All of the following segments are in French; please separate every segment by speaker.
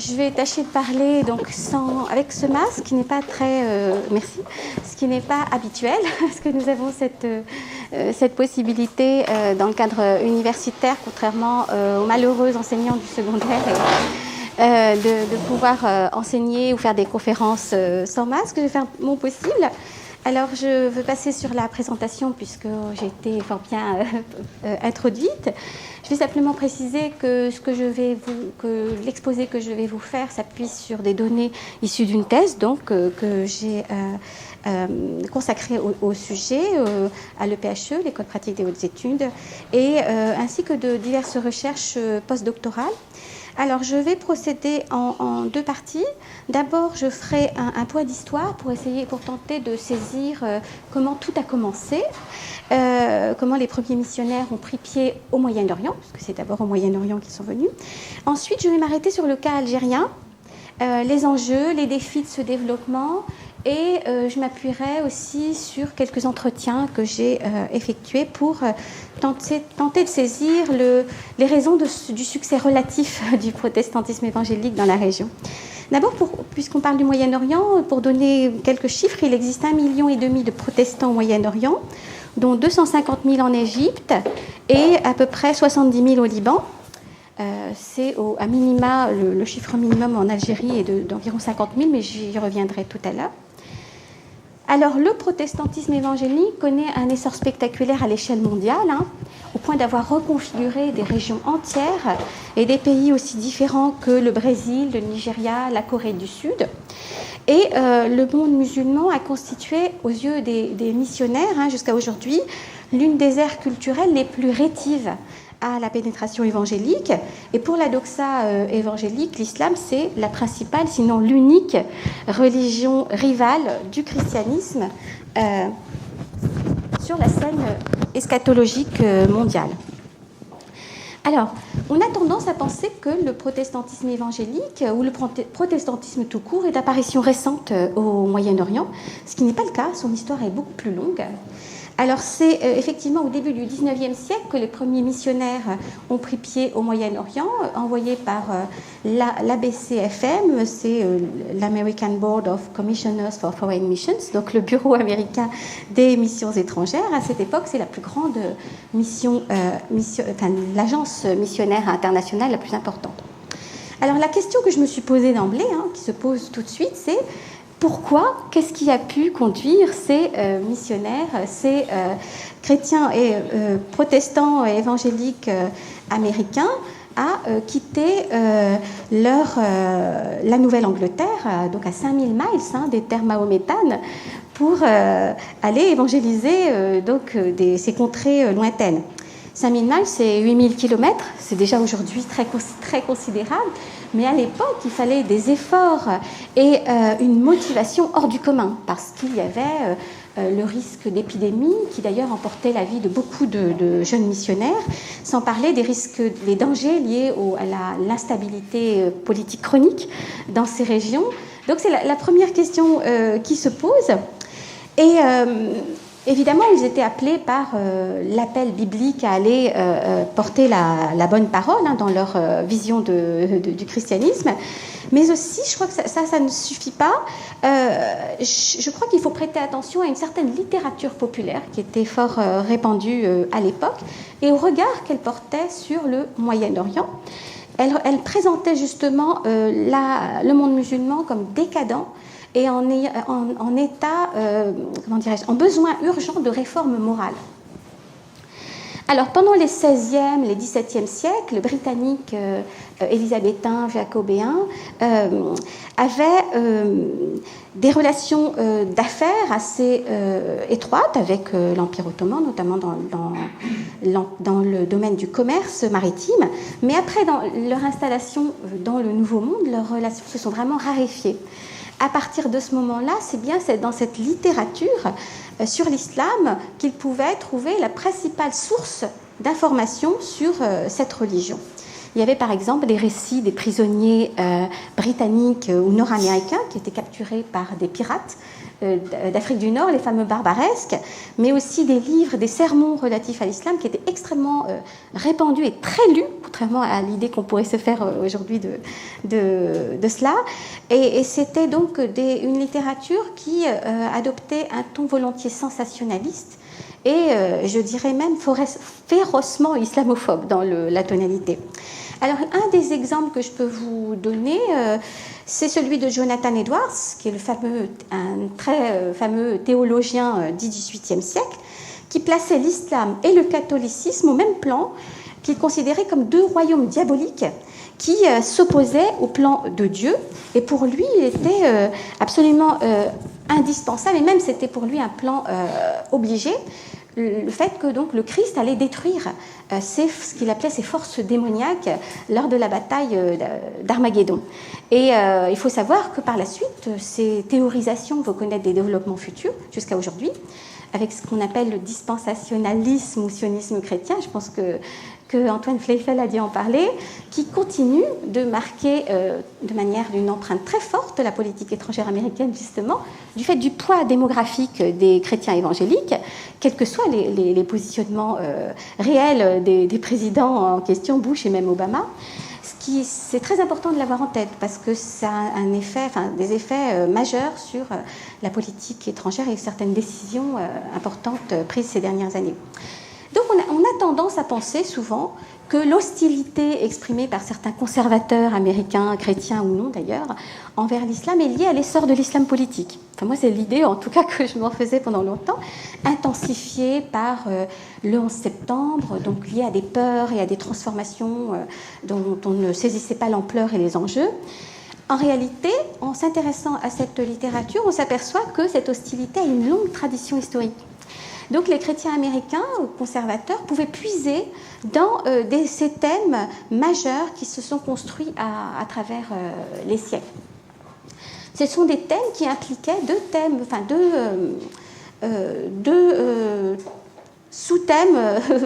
Speaker 1: Je vais tâcher de parler donc avec ce masque qui n'est pas très, merci, ce qui n'est pas habituel, parce que nous avons cette possibilité dans le cadre universitaire, contrairement aux malheureux enseignants du secondaire, de pouvoir enseigner ou faire des conférences sans masque. Je vais faire mon possible. Alors, je veux passer sur la présentation puisque j'ai été fort bien introduite. Je vais simplement préciser que l'exposé que je vais vous faire s'appuie sur des données issues d'une thèse donc, que j'ai consacrée au sujet, à l'EPHE, l'École pratique des hautes études, ainsi que de diverses recherches postdoctorales. Alors, je vais procéder en deux parties. D'abord, je ferai un point d'histoire pour tenter de saisir comment tout a commencé, comment les premiers missionnaires ont pris pied au Moyen-Orient, parce que c'est d'abord au Moyen-Orient qu'ils sont venus. Ensuite, je vais m'arrêter sur le cas algérien, les enjeux, les défis de ce développement, et je m'appuierai aussi sur quelques entretiens que j'ai effectués pour tenter de saisir les raisons du succès relatif du protestantisme évangélique dans la région. D'abord, puisqu'on parle du Moyen-Orient, pour donner quelques chiffres, il existe 1,5 million de protestants au Moyen-Orient, dont 250 000 en Égypte et à peu près 70 000 au Liban. C'est à minima, le chiffre minimum en Algérie est d'environ 50 000, mais j'y reviendrai tout à l'heure. Alors, le protestantisme évangélique connaît un essor spectaculaire à l'échelle mondiale, au point d'avoir reconfiguré des régions entières et des pays aussi différents que le Brésil, le Nigeria, la Corée du Sud. Et le monde musulman a constitué, aux yeux des missionnaires, jusqu'à aujourd'hui, l'une des aires culturelles les plus rétives à la pénétration évangélique. Et pour la doxa évangélique, l'islam, c'est la principale, sinon l'unique religion rivale du christianisme sur la scène eschatologique mondiale. Alors, on a tendance à penser que le protestantisme évangélique ou le protestantisme tout court est d'apparition récente au Moyen-Orient, ce qui n'est pas le cas, son histoire est beaucoup plus longue. Alors, c'est effectivement au début du XIXe siècle que les premiers missionnaires ont pris pied au Moyen-Orient, envoyés par l'ABCFM, c'est l'American Board of Commissioners for Foreign Missions, donc le bureau américain des missions étrangères. À cette époque, c'est la plus grande l'agence missionnaire internationale la plus importante. Alors, la question que je me suis posée d'emblée, qui se pose tout de suite, c'est pourquoi, qu'est-ce qui a pu conduire ces missionnaires, ces chrétiens et protestants évangéliques américains à quitter la Nouvelle-Angleterre, donc à 5000 miles des terres mahométanes, pour aller évangéliser ces contrées lointaines. 5000 miles, c'est 8000 km, c'est déjà aujourd'hui très, très considérable, mais à l'époque, il fallait des efforts et une motivation hors du commun, parce qu'il y avait le risque d'épidémie, qui d'ailleurs emportait la vie de beaucoup de jeunes missionnaires, sans parler des risques, des dangers liés à l'instabilité politique chronique dans ces régions. Donc c'est la première question qui se pose. Et évidemment, ils étaient appelés par l'appel biblique à aller porter la bonne parole dans leur vision du christianisme. Mais aussi, je crois que ça ne suffit pas. Je crois qu'il faut prêter attention à une certaine littérature populaire qui était fort répandue à l'époque et au regard qu'elle portait sur le Moyen-Orient. Elle présentait justement le monde musulman comme décadent et en état, en besoin urgent de réforme morale. Alors, pendant les XVIe, les XVIIe siècles, le Britannique élisabétain, jacobéen, avait des relations d'affaires assez étroites avec l'Empire ottoman, notamment dans le domaine du commerce maritime. Mais après, dans leur installation dans le Nouveau Monde, leurs relations se sont vraiment raréfiées. À partir de ce moment-là, c'est dans cette littérature sur l'islam qu'ils pouvaient trouver la principale source d'information sur cette religion. Il y avait par exemple des récits des prisonniers britanniques ou nord-américains qui étaient capturés par des pirates d'Afrique du Nord, les fameux barbaresques, mais aussi des livres, des sermons relatifs à l'islam qui étaient extrêmement répandus et très lus, contrairement à l'idée qu'on pourrait se faire aujourd'hui de cela. Et c'était donc une littérature qui adoptait un ton volontiers sensationnaliste et je dirais même férocement islamophobe dans la tonalité. Alors, un des exemples que je peux vous donner, c'est celui de Jonathan Edwards, qui est un très fameux théologien du XVIIIe siècle, qui plaçait l'islam et le catholicisme au même plan, qu'il considérait comme deux royaumes diaboliques qui s'opposaient au plan de Dieu. Et pour lui, il était absolument indispensable, et même c'était pour lui un plan obligé, le fait que donc le Christ allait détruire ce qu'il appelait ses forces démoniaques lors de la bataille d'Armageddon. Et il faut savoir que par la suite, ces théorisations vont connaître des développements futurs jusqu'à aujourd'hui, avec ce qu'on appelle le dispensationalisme ou sionisme chrétien. Je pense que Antoine Fleifel a dû en parler, qui continue de marquer de manière d'une empreinte très forte la politique étrangère américaine, justement, du fait du poids démographique des chrétiens évangéliques, quels que soient les positionnements réels des présidents en question, Bush et même Obama. C'est très important de l'avoir en tête parce que ça a des effets majeurs sur la politique étrangère et certaines décisions importantes prises ces dernières années. Donc on a tendance à penser souvent que l'hostilité exprimée par certains conservateurs américains, chrétiens ou non d'ailleurs, envers l'islam est liée à l'essor de l'islam politique. Enfin, moi, c'est l'idée, en tout cas, que je m'en faisais pendant longtemps, intensifiée par le 11 septembre, donc liée à des peurs et à des transformations dont on ne saisissait pas l'ampleur et les enjeux. En réalité, en s'intéressant à cette littérature, on s'aperçoit que cette hostilité a une longue tradition historique. Donc les chrétiens américains ou conservateurs pouvaient puiser dans ces thèmes majeurs qui se sont construits à travers les siècles. Ce sont des thèmes qui impliquaient deux sous-thèmes,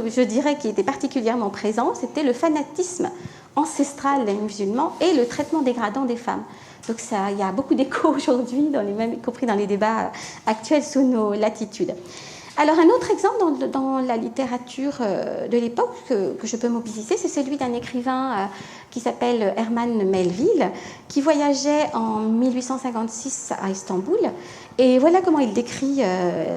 Speaker 1: je dirais, qui étaient particulièrement présents. C'était le fanatisme ancestral des musulmans et le traitement dégradant des femmes. Donc il y a beaucoup d'écho aujourd'hui, y compris dans les débats actuels sous nos latitudes. Alors, un autre exemple dans la littérature de l'époque que je peux mobiliser, c'est celui d'un écrivain qui s'appelle Herman Melville, qui voyageait en 1856 à Istanbul. Et voilà comment il décrit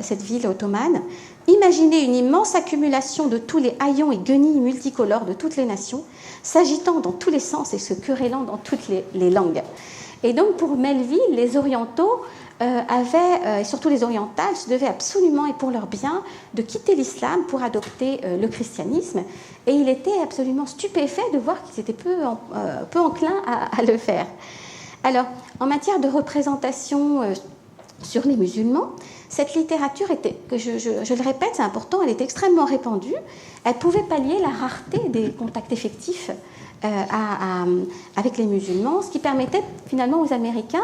Speaker 1: cette ville ottomane. Imaginez une immense accumulation de tous les haillons et guenilles multicolores de toutes les nations, s'agitant dans tous les sens et se querellant dans toutes les langues. Et donc, pour Melville, les orientaux et surtout les orientales, se devaient absolument, et pour leur bien, de quitter l'islam pour adopter le christianisme. Et il était absolument stupéfait de voir qu'ils étaient peu enclins à le faire. Alors, en matière de représentation sur les musulmans, cette littérature était, je le répète, c'est important, elle était extrêmement répandue. Elle pouvait pallier la rareté des contacts effectifs avec les musulmans, ce qui permettait finalement aux Américains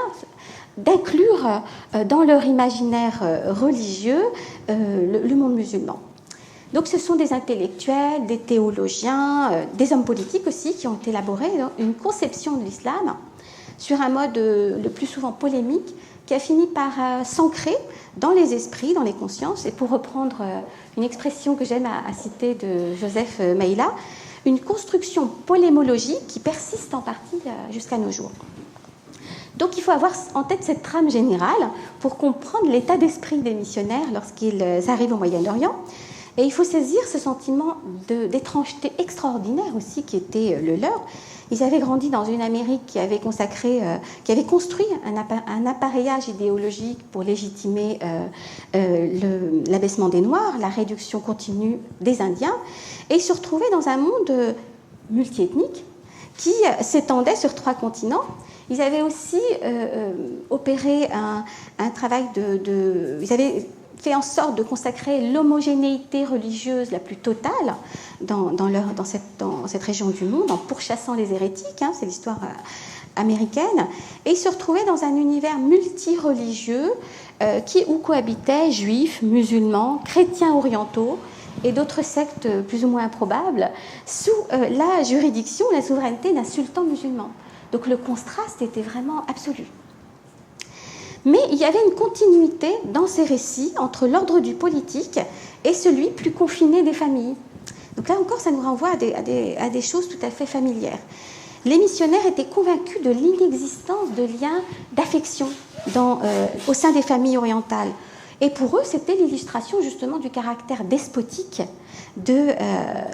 Speaker 1: d'inclure dans leur imaginaire religieux le monde musulman. Donc ce sont des intellectuels, des théologiens, des hommes politiques aussi qui ont élaboré une conception de l'islam sur un mode le plus souvent polémique qui a fini par s'ancrer dans les esprits, dans les consciences, et pour reprendre une expression que j'aime à citer de Joseph Maïla, une construction polémologique qui persiste en partie jusqu'à nos jours. Donc il faut avoir en tête cette trame générale pour comprendre l'état d'esprit des missionnaires lorsqu'ils arrivent au Moyen-Orient. Et il faut saisir ce sentiment d'étrangeté extraordinaire aussi qui était le leur. Ils avaient grandi dans une Amérique qui avait construit un appareillage idéologique pour légitimer l'abaissement des Noirs, la réduction continue des Indiens, et se retrouvaient dans un monde multiethnique qui s'étendait sur 3 continents. Ils avaient aussi opéré un travail ils avaient fait en sorte de consacrer l'homogénéité religieuse la plus totale dans cette région du monde, en pourchassant les hérétiques, c'est l'histoire américaine, et ils se retrouvaient dans un univers multireligieux où cohabitaient juifs, musulmans, chrétiens orientaux et d'autres sectes plus ou moins improbables, sous la juridiction, la souveraineté d'un sultan musulman. Donc le contraste était vraiment absolu. Mais il y avait une continuité dans ces récits entre l'ordre du politique et celui plus confiné des familles. Donc là encore, ça nous renvoie à des choses tout à fait familières. Les missionnaires étaient convaincus de l'inexistence de liens d'affection au sein des familles orientales. Et pour eux, c'était l'illustration justement du caractère despotique de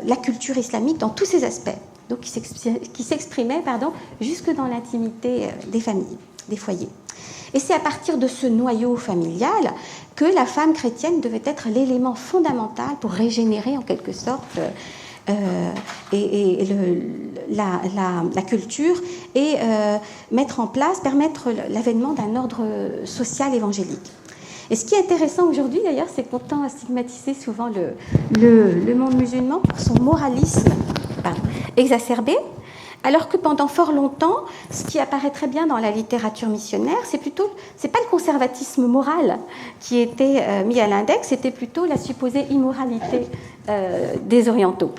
Speaker 1: la culture islamique dans tous ses aspects, donc qui s'exprimait jusque dans l'intimité des familles, des foyers. Et c'est à partir de ce noyau familial que la femme chrétienne devait être l'élément fondamental pour régénérer en quelque sorte la culture et permettre l'avènement d'un ordre social évangélique. Et ce qui est intéressant aujourd'hui, d'ailleurs, c'est qu'on tend à stigmatiser souvent le monde musulman pour son moralisme exacerbé, alors que pendant fort longtemps, ce qui apparaît très bien dans la littérature missionnaire, c'est pas le conservatisme moral qui était mis à l'index, c'était plutôt la supposée immoralité des orientaux.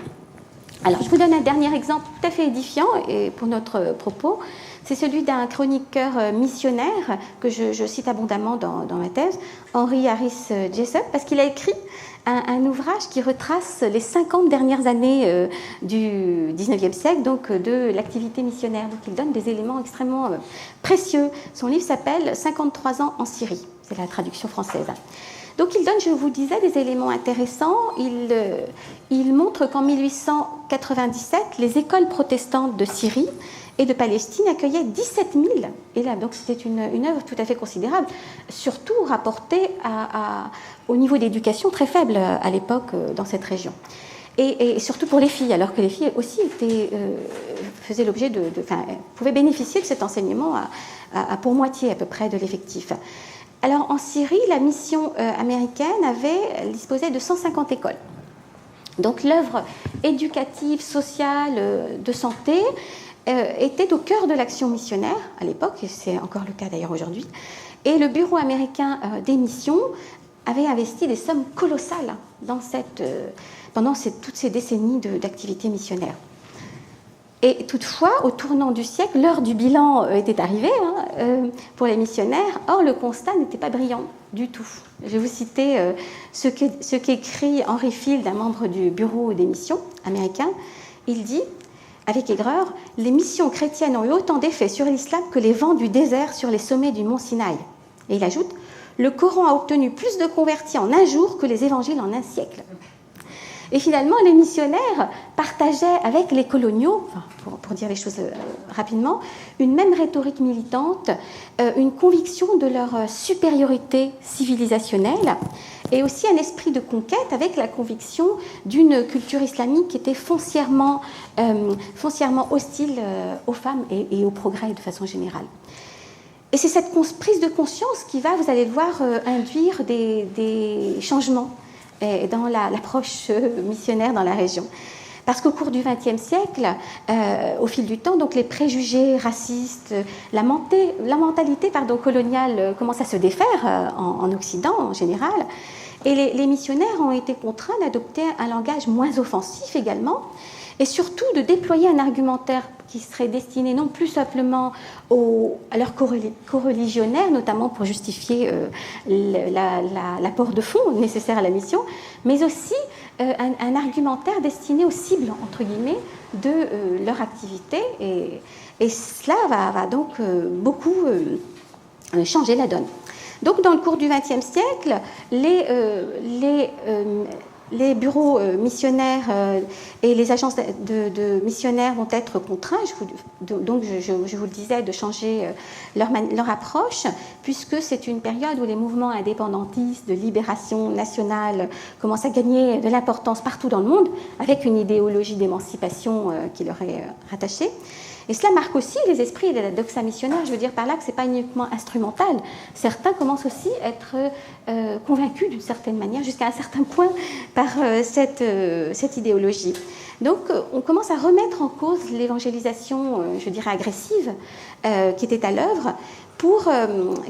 Speaker 1: Alors, je vous donne un dernier exemple tout à fait édifiant et pour notre propos. C'est celui d'un chroniqueur missionnaire que je cite abondamment dans ma thèse, Henry Harris Jessup, parce qu'il a écrit un ouvrage qui retrace les 50 dernières années du 19e siècle, donc de l'activité missionnaire. Donc il donne des éléments extrêmement précieux. Son livre s'appelle « 53 ans en Syrie », c'est la traduction française. Donc il donne, je vous disais, des éléments intéressants. Il montre qu'en 1897, les écoles protestantes de Syrie et de Palestine accueillaient 17 000 élèves. Donc c'était une œuvre tout à fait considérable, surtout rapportée au niveau d'éducation très faible à l'époque dans cette région. Et surtout pour les filles, alors que les filles aussi faisaient l'objet pouvaient bénéficier de cet enseignement à pour moitié à peu près de l'effectif. Alors en Syrie, la mission américaine disposait de 150 écoles. Donc l'œuvre éducative, sociale, de santé était au cœur de l'action missionnaire à l'époque, et c'est encore le cas d'ailleurs aujourd'hui. Et le Bureau américain des missions avait investi des sommes colossales pendant toutes ces décennies d'activité missionnaire. Et toutefois, au tournant du siècle, l'heure du bilan était arrivée pour les missionnaires. Or, le constat n'était pas brillant du tout. Je vais vous citer ce qu'écrit Henry Field, un membre du Bureau des missions américain. Il dit, avec aigreur, « Les missions chrétiennes ont eu autant d'effet sur l'islam que les vents du désert sur les sommets du mont Sinaï. » Et il ajoute, « Le Coran a obtenu plus de convertis en un jour que les évangiles en un siècle. » Et finalement, les missionnaires partageaient avec les coloniaux, pour dire les choses rapidement, une même rhétorique militante, une conviction de leur supériorité civilisationnelle et aussi un esprit de conquête avec la conviction d'une culture islamique qui était foncièrement hostile aux femmes et au progrès de façon générale. Et c'est cette prise de conscience qui va, vous allez le voir, induire des changements dans l'approche missionnaire dans la région. Parce qu'au cours du XXe siècle, au fil du temps, donc les préjugés racistes, la mentalité coloniale commence à se défaire en Occident en général, et les missionnaires ont été contraints d'adopter un langage moins offensif également, et surtout de déployer un argumentaire qui serait destiné non plus simplement à leurs coreligionnaires, notamment pour justifier l'apport de fonds nécessaire à la mission, mais aussi un argumentaire destiné aux cibles, entre guillemets, de leur activité. Et cela va donc beaucoup changer la donne. Donc, dans le cours du XXe siècle, les bureaux missionnaires et les agences de missionnaires vont être contraints, donc je vous le disais, de changer leur approche, puisque c'est une période où les mouvements indépendantistes de libération nationale commencent à gagner de l'importance partout dans le monde, avec une idéologie d'émancipation qui leur est rattachée. Et cela marque aussi les esprits et la doxa missionnaire. Je veux dire par là que ce n'est pas uniquement instrumental. Certains commencent aussi à être convaincus d'une certaine manière, jusqu'à un certain point, par cette idéologie. Donc, on commence à remettre en cause l'évangélisation, je dirais, agressive, qui était à l'œuvre,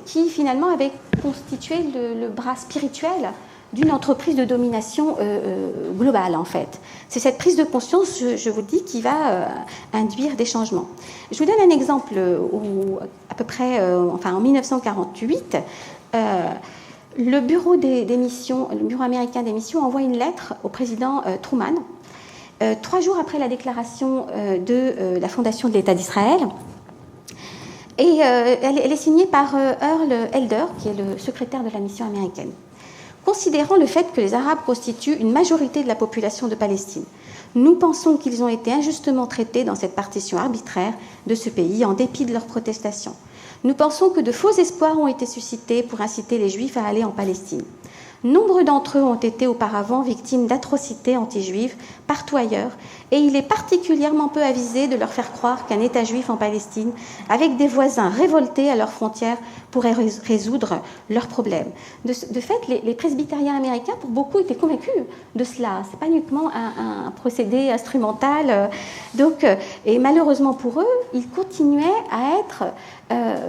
Speaker 1: qui finalement avait constitué le bras spirituel d'une entreprise de domination globale, en fait. C'est cette prise de conscience, je vous dis, qui va induire des changements. Je vous donne un exemple où, à peu près, en 1948, le bureau le bureau américain des missions envoie une lettre au président Truman, 3 jours après la déclaration de la fondation de l'État d'Israël. Et elle est signée par Earl Elder, qui est le secrétaire de la mission américaine. Considérant le fait que les Arabes constituent une majorité de la population de Palestine, nous pensons qu'ils ont été injustement traités dans cette partition arbitraire de ce pays en dépit de leurs protestations. Nous pensons que de faux espoirs ont été suscités pour inciter les Juifs à aller en Palestine. Nombre d'entre eux ont été auparavant victimes d'atrocités anti-juives partout ailleurs, et il est particulièrement peu avisé de leur faire croire qu'un État juif en Palestine, avec des voisins révoltés à leurs frontières, pourrait résoudre leurs problèmes. De fait, les presbytériens américains, pour beaucoup, étaient convaincus de cela. Ce n'est pas uniquement un procédé instrumental. Et malheureusement pour eux, ils continuaient à être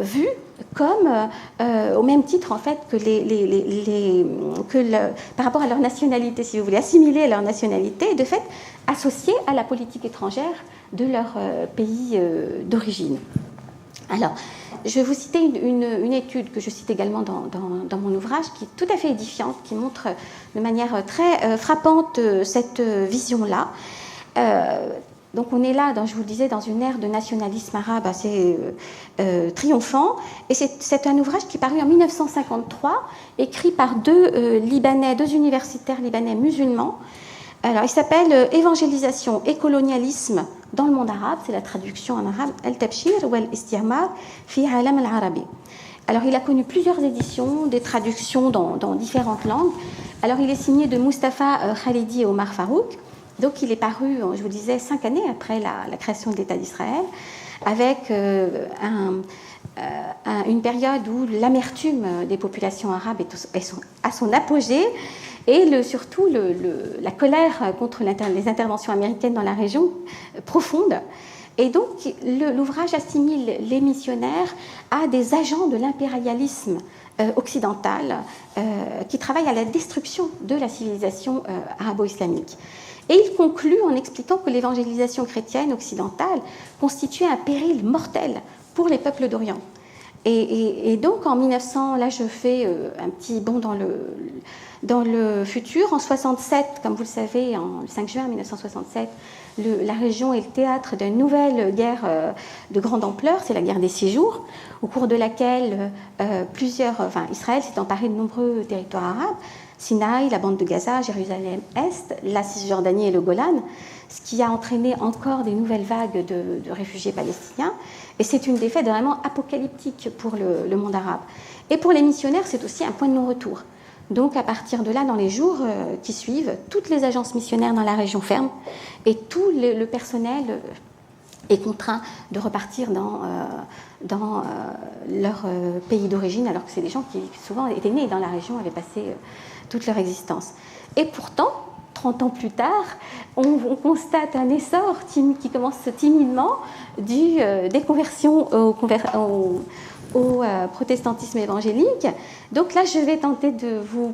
Speaker 1: vus comme, au même titre en fait par rapport à leur nationalité, si vous voulez, assimilés à leur nationalité, et de fait associés à la politique étrangère de leur pays d'origine. Alors, je vais vous citer une étude que je cite également dans mon ouvrage, qui est tout à fait édifiante, qui montre de manière très frappante cette vision-là. Donc on est là, je vous le disais, dans une ère de nationalisme arabe assez triomphant. Et c'est un ouvrage qui est paru en 1953, écrit par deux universitaires libanais musulmans. Alors il s'appelle « Évangélisation et colonialisme dans le monde arabe ». C'est la traduction en arabe « Al-Tabshir ou Al-Istirmar fi alam al-Arabi ». Alors il a connu plusieurs éditions, des traductions dans différentes langues. Alors il est signé de Mustapha Khalidi et Omar Farouk. Donc il est paru, je vous disais, 5 années après la création de l'État d'Israël, avec une période où l'amertume des populations arabes est à son apogée, et surtout la colère contre les interventions américaines dans la région profonde. Et donc l'ouvrage assimile les missionnaires à des agents de l'impérialisme occidental qui travaillent à la destruction de la civilisation arabo-islamique. Et il conclut en expliquant que l'évangélisation chrétienne occidentale constituait un péril mortel pour les peuples d'Orient. Et donc en 1900, là je fais un petit bond dans le futur. En 67, comme vous le savez, le 5 juin 1967, la région est le théâtre d'une nouvelle guerre de grande ampleur, c'est la guerre des 6 jours, au cours de laquelle Israël s'est emparé de nombreux territoires arabes, Sinaï, la bande de Gaza, Jérusalem-Est, la Cisjordanie et le Golan, ce qui a entraîné encore des nouvelles vagues de réfugiés palestiniens. Et c'est une défaite vraiment apocalyptique pour le monde arabe. Et pour les missionnaires, c'est aussi un point de non-retour. Donc à partir de là, dans les jours qui suivent, toutes les agences missionnaires dans la région ferment et tout le personnel est contraint de repartir dans leur pays d'origine, alors que c'est des gens qui souvent étaient nés dans la région, avaient passé toute leur existence. Et pourtant, 30 ans plus tard, on constate un essor qui commence timidement des conversions au protestantisme évangélique. Donc là, je vais tenter de vous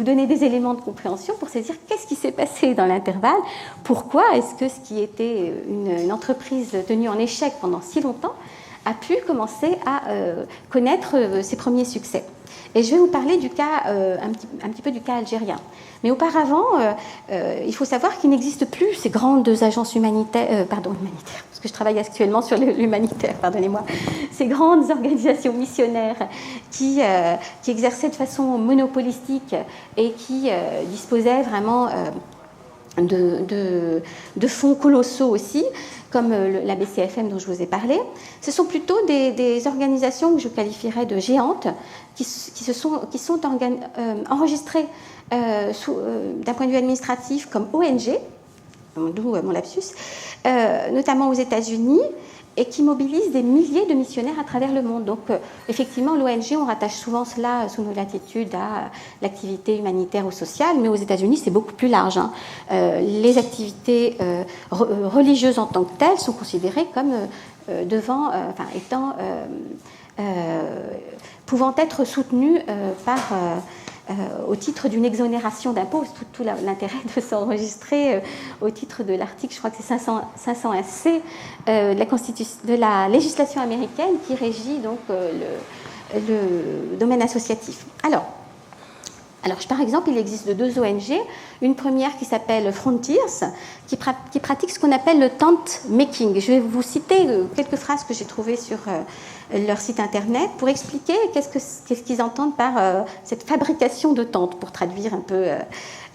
Speaker 1: donner des éléments de compréhension pour saisir qu'est-ce qui s'est passé dans l'intervalle, pourquoi est-ce que ce qui était une entreprise tenue en échec pendant si longtemps a pu commencer à connaître ses premiers succès. Et je vais vous parler du cas, un petit peu du cas algérien. Mais auparavant, il faut savoir qu'il n'existe plus ces grandes agences humanitaires, parce que je travaille actuellement sur l'humanitaire, pardonnez-moi, ces grandes organisations missionnaires qui exerçaient de façon monopolistique et qui disposaient vraiment de fonds colossaux aussi, comme la BCFM dont je vous ai parlé. Ce sont plutôt des organisations que je qualifierais de géantes qui sont enregistrées d'un point de vue administratif comme ONG, d'où mon lapsus, notamment aux États-Unis, et qui mobilisent des milliers de missionnaires à travers le monde. Donc, effectivement, l'ONG, on rattache souvent cela sous nos latitudes à l'activité humanitaire ou sociale, mais aux États-Unis, c'est beaucoup plus large. Les activités religieuses en tant que telles sont considérées comme pouvant être soutenues au titre d'une exonération d'impôts. Tout l'intérêt de s'enregistrer au titre de l'article, je crois que c'est 501C de la législation américaine qui régit donc le domaine associatif. Alors, par exemple, il existe deux ONG. Une première qui s'appelle Frontiers, qui pratique ce qu'on appelle le tent making. Je vais vous citer quelques phrases que j'ai trouvées sur leur site internet pour expliquer qu'est-ce qu'ils entendent par cette fabrication de tentes, pour traduire un peu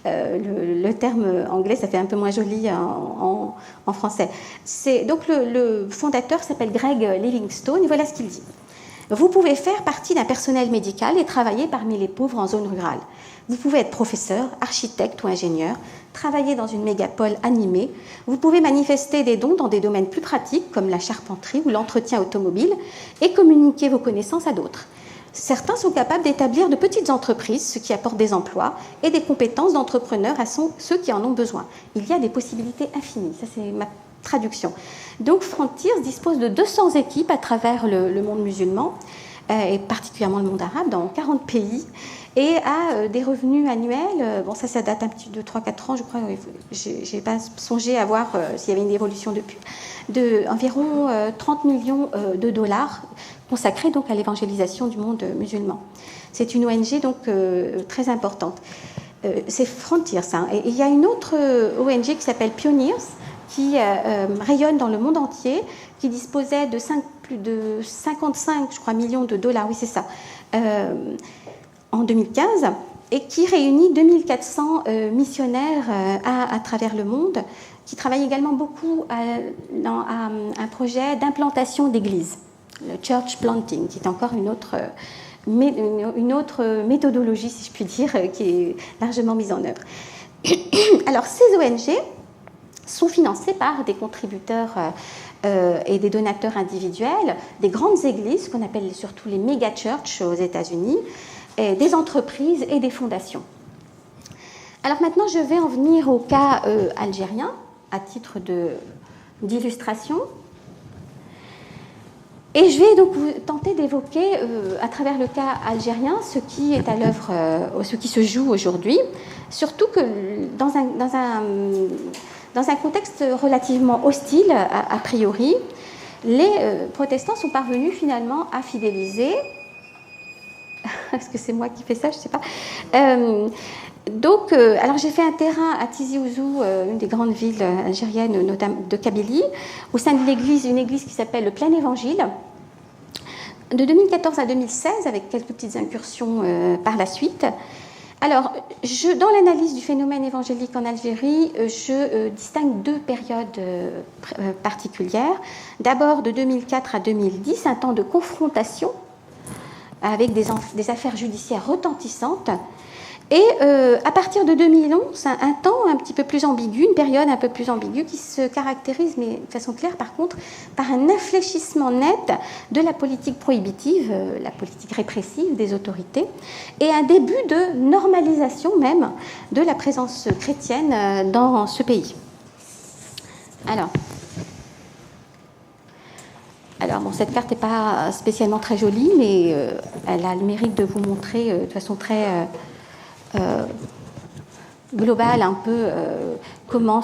Speaker 1: le terme anglais, ça fait un peu moins joli en français. Donc le fondateur s'appelle Greg Livingstone, et voilà ce qu'il dit. Vous pouvez faire partie d'un personnel médical et travailler parmi les pauvres en zone rurale. Vous pouvez être professeur, architecte ou ingénieur, travailler dans une mégapole animée. Vous pouvez manifester des dons dans des domaines plus pratiques comme la charpenterie ou l'entretien automobile et communiquer vos connaissances à d'autres. Certains sont capables d'établir de petites entreprises, ce qui apporte des emplois et des compétences d'entrepreneurs à ceux qui en ont besoin. Il y a des possibilités infinies. Ça, c'est ma traduction. Donc Frontiers dispose de 200 équipes à travers le monde musulman, et particulièrement le monde arabe, dans 40 pays, et a des revenus annuels, bon ça date un petit de 3-4 ans, je crois, je n'ai pas songé à voir s'il y avait une évolution depuis, d'environ 30 millions de dollars consacrés donc à l'évangélisation du monde musulman. C'est une ONG donc très importante. C'est Frontiers, hein. Et il y a une autre ONG qui s'appelle Pioneers, qui rayonne dans le monde entier, qui disposait de plus de 55, je crois, millions de dollars, oui c'est ça, en 2015, et qui réunit 2400 missionnaires à travers le monde, qui travaille également beaucoup dans un projet d'implantation d'églises, le church planting, qui est encore une autre méthodologie, si je puis dire, qui est largement mise en œuvre. Alors ces ONG sont financés par des contributeurs et des donateurs individuels, des grandes églises, qu'on appelle surtout les méga-churches aux États-Unis, des entreprises et des fondations. Alors maintenant, je vais en venir au cas algérien, à titre d'illustration. Et je vais donc tenter d'évoquer, à travers le cas algérien, ce qui est à l'œuvre, ce qui se joue aujourd'hui, surtout que dans un contexte relativement hostile, a priori, les protestants sont parvenus finalement à fidéliser. Est-ce que c'est moi qui fais ça? Je ne sais pas. Alors j'ai fait un terrain à Tizi Ouzou, une des grandes villes algériennes, notamment de Kabylie, au sein de l'église, une église qui s'appelle le Plein Évangile, de 2014 à 2016, avec quelques petites incursions par la suite. Alors, dans l'analyse du phénomène évangélique en Algérie, je distingue deux périodes particulières. D'abord, de 2004 à 2010, un temps de confrontation avec des affaires judiciaires retentissantes. Et à partir de 2011, un temps un petit peu plus ambigu, une période un peu plus ambiguë qui se caractérise, mais de façon claire par contre, par un infléchissement net de la politique prohibitive, la politique répressive des autorités, et un début de normalisation même de la présence chrétienne dans ce pays. Alors bon, cette carte n'est pas spécialement très jolie, mais elle a le mérite de vous montrer de façon très globale un peu comment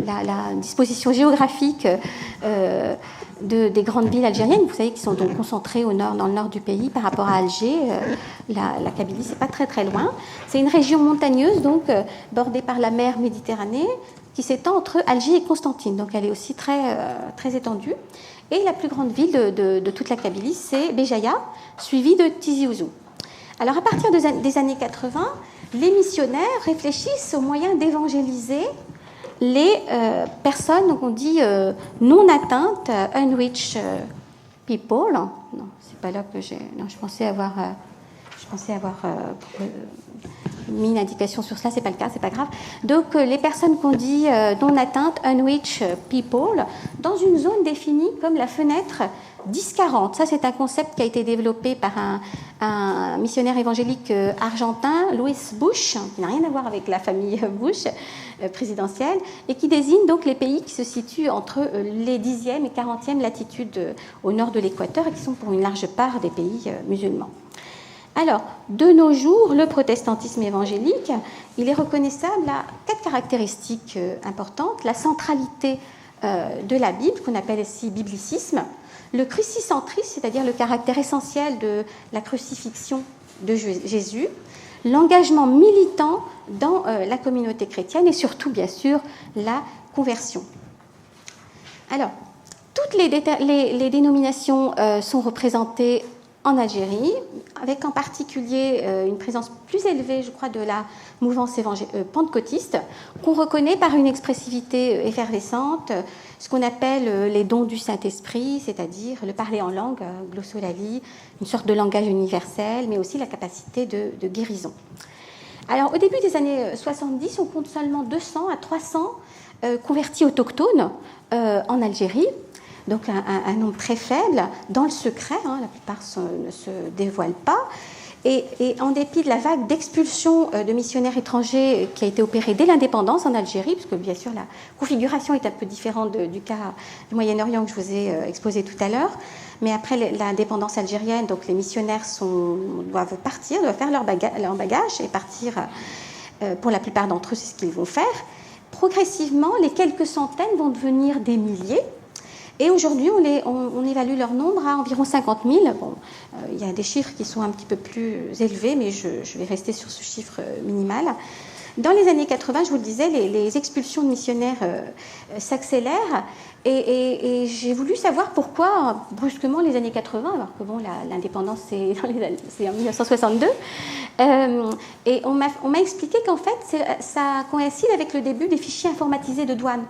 Speaker 1: la disposition géographique des grandes villes algériennes, vous savez, qui sont donc concentrées dans le nord du pays par rapport à Alger. La Kabylie, c'est pas très très loin. C'est une région montagneuse, donc bordée par la mer Méditerranée, qui s'étend entre Alger et Constantine. Donc elle est aussi très, très étendue. Et la plus grande ville de toute la Kabylie, c'est Béjaïa, suivie de Tizi Ouzou. Alors, à partir des années 80, les missionnaires réfléchissent aux moyens d'évangéliser les personnes, donc on dit non atteintes, unreached people. Non, c'est pas là que j'ai. Non, je pensais avoir mis une indication sur ça, c'est pas le cas, c'est pas grave. Donc, les personnes qu'on dit non atteintes, unreached people, dans une zone définie comme la fenêtre 10-40. Ça, c'est un concept qui a été développé par un missionnaire évangélique argentin, Louis Bush, qui n'a rien à voir avec la famille Bush présidentielle, et qui désigne donc les pays qui se situent entre les 10e et 40e latitudes au nord de l'équateur et qui sont pour une large part des pays musulmans. Alors, de nos jours, le protestantisme évangélique, il est reconnaissable à 4 caractéristiques importantes. La centralité de la Bible, qu'on appelle ici biblicisme, le crucicentrisme, c'est-à-dire le caractère essentiel de la crucifixion de Jésus, l'engagement militant dans la communauté chrétienne et surtout, bien sûr, la conversion. Alors, toutes les dénominations sont représentées en Algérie, avec en particulier une présence plus élevée, je crois, de la mouvance pentecôtiste, qu'on reconnaît par une expressivité effervescente, ce qu'on appelle les dons du Saint-Esprit, c'est-à-dire le parler en langue, glossolalie, une sorte de langage universel, mais aussi la capacité de guérison. Alors, au début des années 70, on compte seulement 200 à 300 convertis autochtones en Algérie. Donc un nombre très faible, dans le secret, la plupart ne se dévoilent pas. Et en dépit de la vague d'expulsion de missionnaires étrangers qui a été opérée dès l'indépendance en Algérie, parce que bien sûr la configuration est un peu différente du cas du Moyen-Orient que je vous ai exposé tout à l'heure, mais après l'indépendance algérienne, donc les missionnaires doivent partir, doivent faire leur bagage et partir, pour la plupart d'entre eux, c'est ce qu'ils vont faire. Progressivement, les quelques centaines vont devenir des milliers. Et aujourd'hui, on évalue leur nombre à environ 50 000. Bon, il y a des chiffres qui sont un petit peu plus élevés, mais je vais rester sur ce chiffre minimal. Dans les années 80, je vous le disais, les expulsions de missionnaires s'accélèrent. Et j'ai voulu savoir pourquoi, brusquement, les années 80, alors que bon, l'indépendance, c'est en 1962. Et on m'a expliqué qu'en fait, ça coïncide avec le début des fichiers informatisés de douane.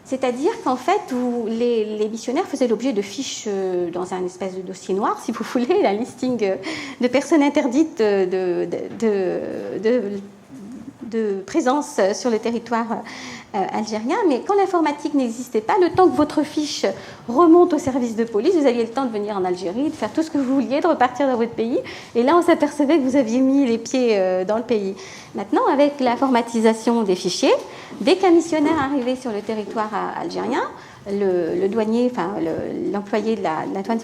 Speaker 1: C'est-à-dire qu'en fait, où les missionnaires faisaient l'objet de fiches dans un espèce de dossier noir, si vous voulez, un listing de personnes interdites de présence sur le territoire algérien. Mais quand l'informatique n'existait pas, le temps que votre fiche remonte au service de police, vous aviez le temps de venir en Algérie, de faire tout ce que vous vouliez, de repartir dans votre pays. Et là, on s'apercevait que vous aviez mis les pieds dans le pays. Maintenant, avec l'informatisation des fichiers, dès qu'un missionnaire arrivait sur le territoire algérien, le douanier, enfin l'employé de la douane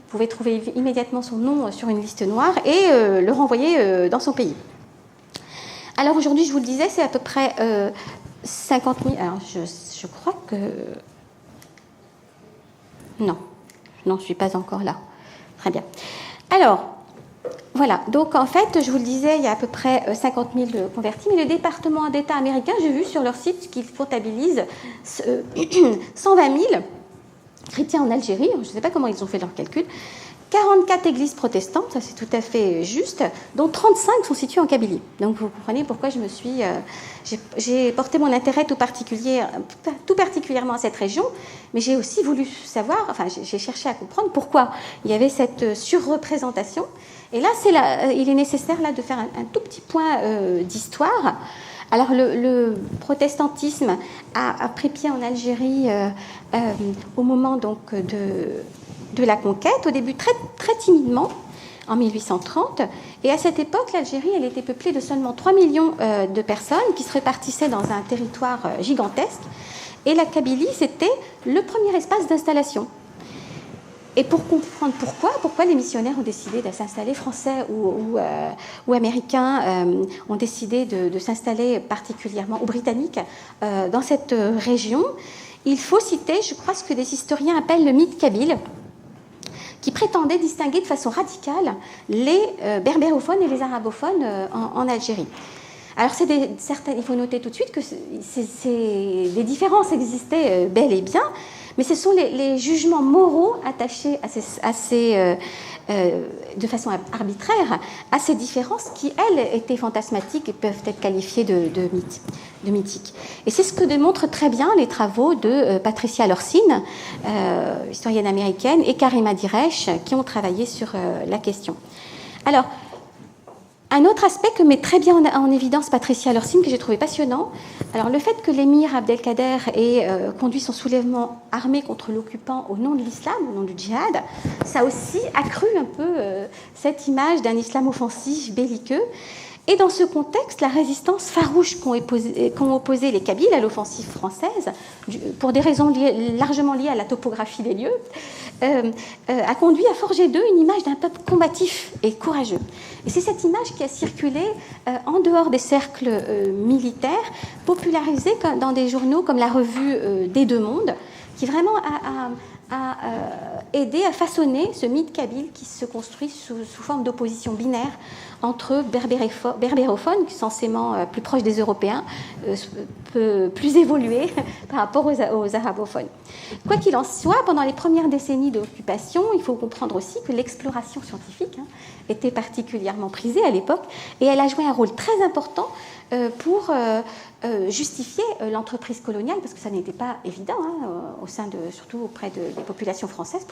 Speaker 1: pouvait trouver immédiatement son nom sur une liste noire et le renvoyer dans son pays. Alors aujourd'hui, je vous le disais, c'est à peu près 50 000. Alors je crois que... Non, je ne suis pas encore là. Très bien. Alors, voilà, donc en fait, je vous le disais, il y a à peu près 50 000 convertis, mais le département d'État américain, j'ai vu sur leur site qu'ils comptabilisent 120 000 chrétiens en Algérie, je ne sais pas comment ils ont fait leur calcul, 44 églises protestantes, ça c'est tout à fait juste, dont 35 sont situées en Kabylie. Donc vous comprenez pourquoi j'ai porté mon intérêt tout particulièrement à cette région, mais j'ai aussi voulu savoir, enfin j'ai cherché à comprendre pourquoi il y avait cette surreprésentation. Et là, il est nécessaire là, de faire un tout petit point d'histoire. Alors, le protestantisme a pris pied en Algérie au moment donc, de la conquête, au début très, très timidement, en 1830. Et à cette époque, l'Algérie, elle était peuplée de seulement 3 millions de personnes qui se répartissaient dans un territoire gigantesque. Et la Kabylie, c'était le premier espace d'installation. Et pour comprendre pourquoi les missionnaires ont décidé de s'installer, français ou américains ont décidé de s'installer particulièrement, ou britanniques, dans cette région, il faut citer, je crois, ce que des historiens appellent le mythe kabyle, qui prétendait distinguer de façon radicale les berbérophones et les arabophones en Algérie. Alors, il faut noter tout de suite que des différences existaient bel et bien, mais ce sont les jugements moraux attachés de façon arbitraire à ces différences qui, elles, étaient fantasmatiques et peuvent être qualifiées de mythiques. Et c'est ce que démontrent très bien les travaux de Patricia Lorcine, historienne américaine, et Karima Diresh, qui ont travaillé sur la question. Alors, un autre aspect que met très bien en évidence Patricia Lorcine, que j'ai trouvé passionnant, alors le fait que l'émir Abdelkader ait conduit son soulèvement armé contre l'occupant au nom de l'islam, au nom du djihad, ça a aussi accru un peu cette image d'un islam offensif, belliqueux. Et dans ce contexte, la résistance farouche qu'ont opposé les Kabyles à l'offensive française, pour des raisons largement liées à la topographie des lieux, a conduit à forger d'eux une image d'un peuple combatif et courageux. Et c'est cette image qui a circulé en dehors des cercles militaires, popularisée dans des journaux comme la revue des Deux Mondes, qui vraiment a aidé à façonner ce mythe kabyle qui se construit sous forme d'opposition binaire entre berbérophones, censément plus proches des Européens, plus évolués par rapport aux arabophones. Quoi qu'il en soit, pendant les premières décennies d'occupation, il faut comprendre aussi que l'exploration scientifique était particulièrement prisée à l'époque, et elle a joué un rôle très important pour justifier l'entreprise coloniale, parce que ça n'était pas évident, surtout auprès des populations françaises,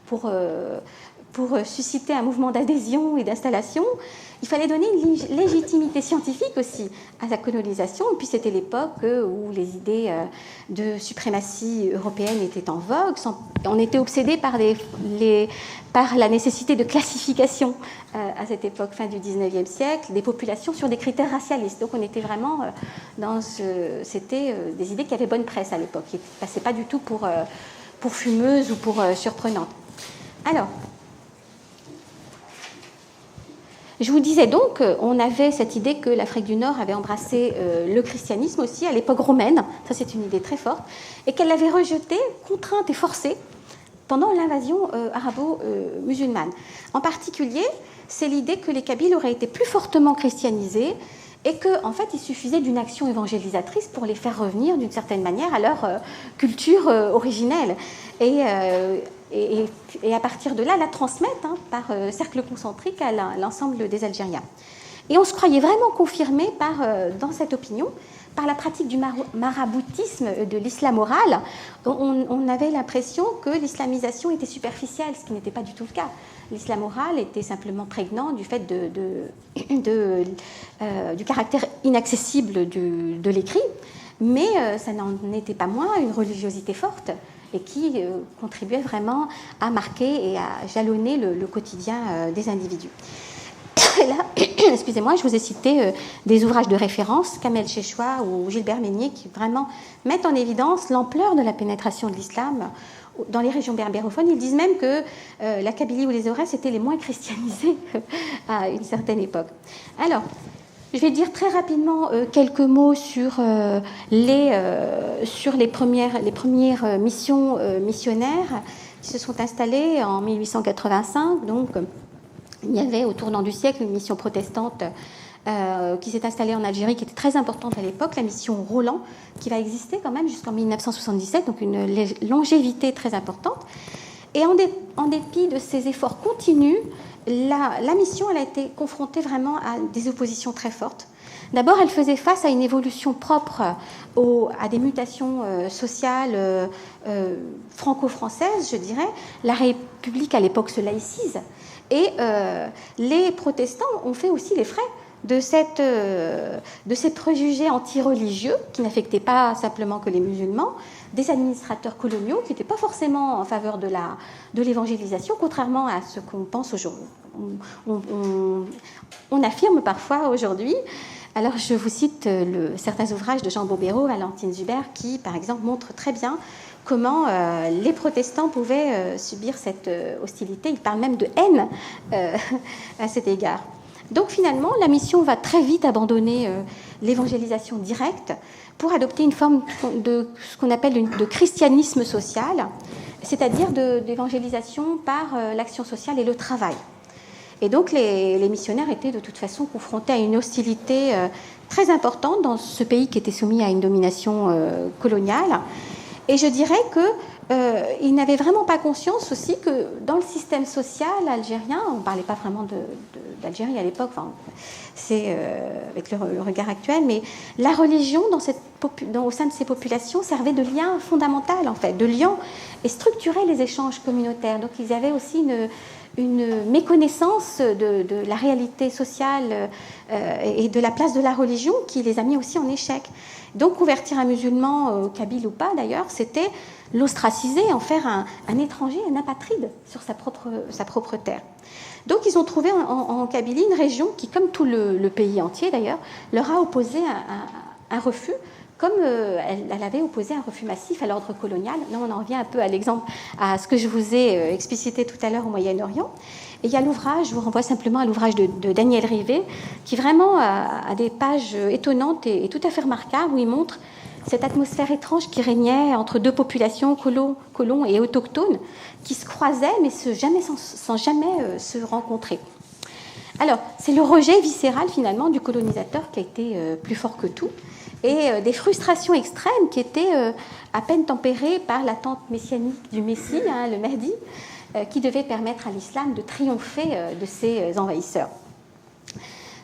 Speaker 1: pour susciter un mouvement d'adhésion et d'installation. Il fallait donner une légitimité scientifique aussi à la colonisation. Et puis c'était l'époque où les idées de suprématie européenne étaient en vogue. On était obsédé par la nécessité de classification à cette époque, fin du XIXe siècle, des populations sur des critères racialistes. Donc on était vraiment c'était des idées qui avaient bonne presse à l'époque, qui ne passaient pas du tout pour fumeuses ou pour surprenantes. Alors, je vous disais donc qu'on avait cette idée que l'Afrique du Nord avait embrassé le christianisme aussi à l'époque romaine, ça c'est une idée très forte, et qu'elle l'avait rejeté, contrainte et forcée pendant l'invasion arabo-musulmane. En particulier, c'est l'idée que les Kabyles auraient été plus fortement christianisés et qu'en fait, il suffisait d'une action évangélisatrice pour les faire revenir d'une certaine manière à leur culture originelle. Et à partir de là, la transmettre par cercle concentrique à l'ensemble des Algériens. Et on se croyait vraiment confirmé dans cette opinion par la pratique du maraboutisme de l'islam oral. On avait l'impression que l'islamisation était superficielle, ce qui n'était pas du tout le cas. L'islam oral était simplement prégnant du fait du caractère inaccessible de l'écrit, mais ça n'en était pas moins une religiosité forte et qui contribuait vraiment à marquer et à jalonner le quotidien des individus. Et là, excusez-moi, je vous ai cité des ouvrages de référence, Kamel Chechua ou Gilbert Meignet, qui vraiment mettent en évidence l'ampleur de la pénétration de l'islam dans les régions berbérophones. Ils disent même que la Kabylie ou les Aurès étaient les moins christianisés à une certaine époque. Alors, je vais dire très rapidement quelques mots sur les premières missions missionnaires qui se sont installées en 1885. Donc, il y avait au tournant du siècle une mission protestante qui s'est installée en Algérie, qui était très importante à l'époque, la mission Roland, qui va exister quand même jusqu'en 1977, donc une longévité très importante. Et en dépit de ces efforts continus, la mission elle a été confrontée vraiment à des oppositions très fortes. D'abord, elle faisait face à une évolution propre à des mutations sociales franco-françaises, je dirais. La République, à l'époque, se laïcise. Et les protestants ont fait aussi les frais de ces préjugés anti-religieux qui n'affectaient pas simplement que les musulmans, des administrateurs coloniaux qui n'étaient pas forcément en faveur de l'évangélisation, contrairement à ce qu'on pense aujourd'hui. On affirme parfois aujourd'hui. Alors, je vous cite certains ouvrages de Jean Bobéro, Valentine Zuber, qui, par exemple, montrent très bien comment les protestants pouvaient subir cette hostilité. Ils parlent même de haine à cet égard. Donc, finalement, la mission va très vite abandonner l'évangélisation directe pour adopter une forme de ce qu'on appelle de christianisme social, c'est-à-dire d'évangélisation par l'action sociale et le travail. Et donc, les missionnaires étaient de toute façon confrontés à une hostilité très importante dans ce pays qui était soumis à une domination coloniale. Et je dirais qu'ils n'avaient vraiment pas conscience aussi que dans le système social algérien, on ne parlait pas vraiment d'Algérie à l'époque, enfin, c'est avec le regard actuel, mais la religion au sein de ces populations servait de lien fondamental, en fait, de lien et structurait les échanges communautaires. Donc ils avaient aussi une méconnaissance de la réalité sociale et de la place de la religion qui les a mis aussi en échec. Donc convertir un musulman, kabyle ou pas d'ailleurs, c'était l'ostraciser, en faire un étranger, un apatride sur sa propre terre. Donc ils ont trouvé en Kabylie une région qui, comme tout le pays entier d'ailleurs, leur a opposé un refus, comme elle avait opposé un refus massif à l'ordre colonial. Là, on en revient un peu à l'exemple, à ce que je vous ai explicité tout à l'heure au Moyen-Orient. Et il y a l'ouvrage, je vous renvoie simplement à l'ouvrage de Daniel Rivet, qui vraiment a des pages étonnantes et tout à fait remarquables, où il montre cette atmosphère étrange qui régnait entre deux populations, colons et autochtones, qui se croisaient, mais sans jamais se rencontrer. Alors, c'est le rejet viscéral, finalement, du colonisateur qui a été plus fort que tout, et des frustrations extrêmes qui étaient à peine tempérées par l'attente messianique du Messie, le Mahdi, qui devait permettre à l'islam de triompher de ses envahisseurs.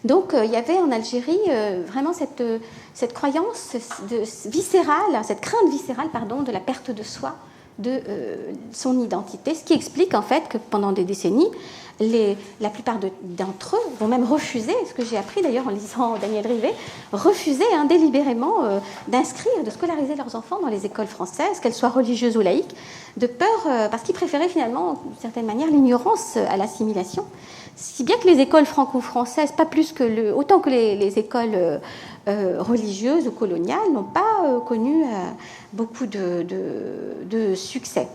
Speaker 1: Donc, il y avait en Algérie vraiment cette croyance viscérale, cette crainte viscérale, de la perte de soi, de son identité, ce qui explique en fait que pendant des décennies, la plupart d'entre eux vont même refuser, ce que j'ai appris d'ailleurs en lisant Daniel Rivet, refuser délibérément d'inscrire, de scolariser leurs enfants dans les écoles françaises, qu'elles soient religieuses ou laïques, de peur, parce qu'ils préféraient finalement, d'une certaine manière, l'ignorance à l'assimilation. Si bien que les écoles franco-françaises, pas plus que autant que les écoles religieuses ou coloniales, n'ont pas connu beaucoup de succès.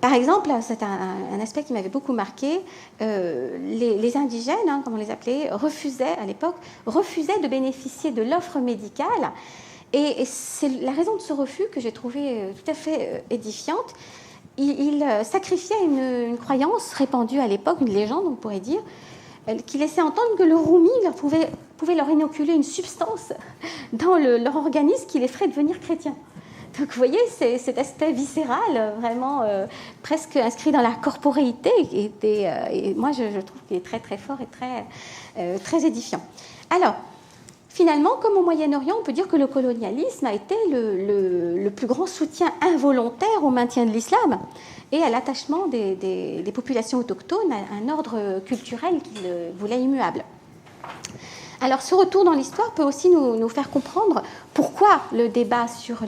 Speaker 1: Par exemple, c'est un aspect qui m'avait beaucoup marqué, les indigènes, comme on les appelait, à l'époque, refusaient de bénéficier de l'offre médicale. Et c'est la raison de ce refus que j'ai trouvé tout à fait édifiante. Ils sacrifiaient une croyance répandue à l'époque, une légende, on pourrait dire, qui laissait entendre que le roumi pouvait leur inoculer une substance dans leur organisme qui les ferait devenir chrétiens. Donc vous voyez, c'est cet aspect viscéral, vraiment presque inscrit dans la corporéité, et moi je trouve qu'il est très très fort et très édifiant. Alors, finalement, comme au Moyen-Orient, on peut dire que le colonialisme a été le plus grand soutien involontaire au maintien de l'islam et à l'attachement des populations autochtones à un ordre culturel qu'ils voulaient immuable. Alors, ce retour dans l'histoire peut aussi nous faire comprendre pourquoi le débat sur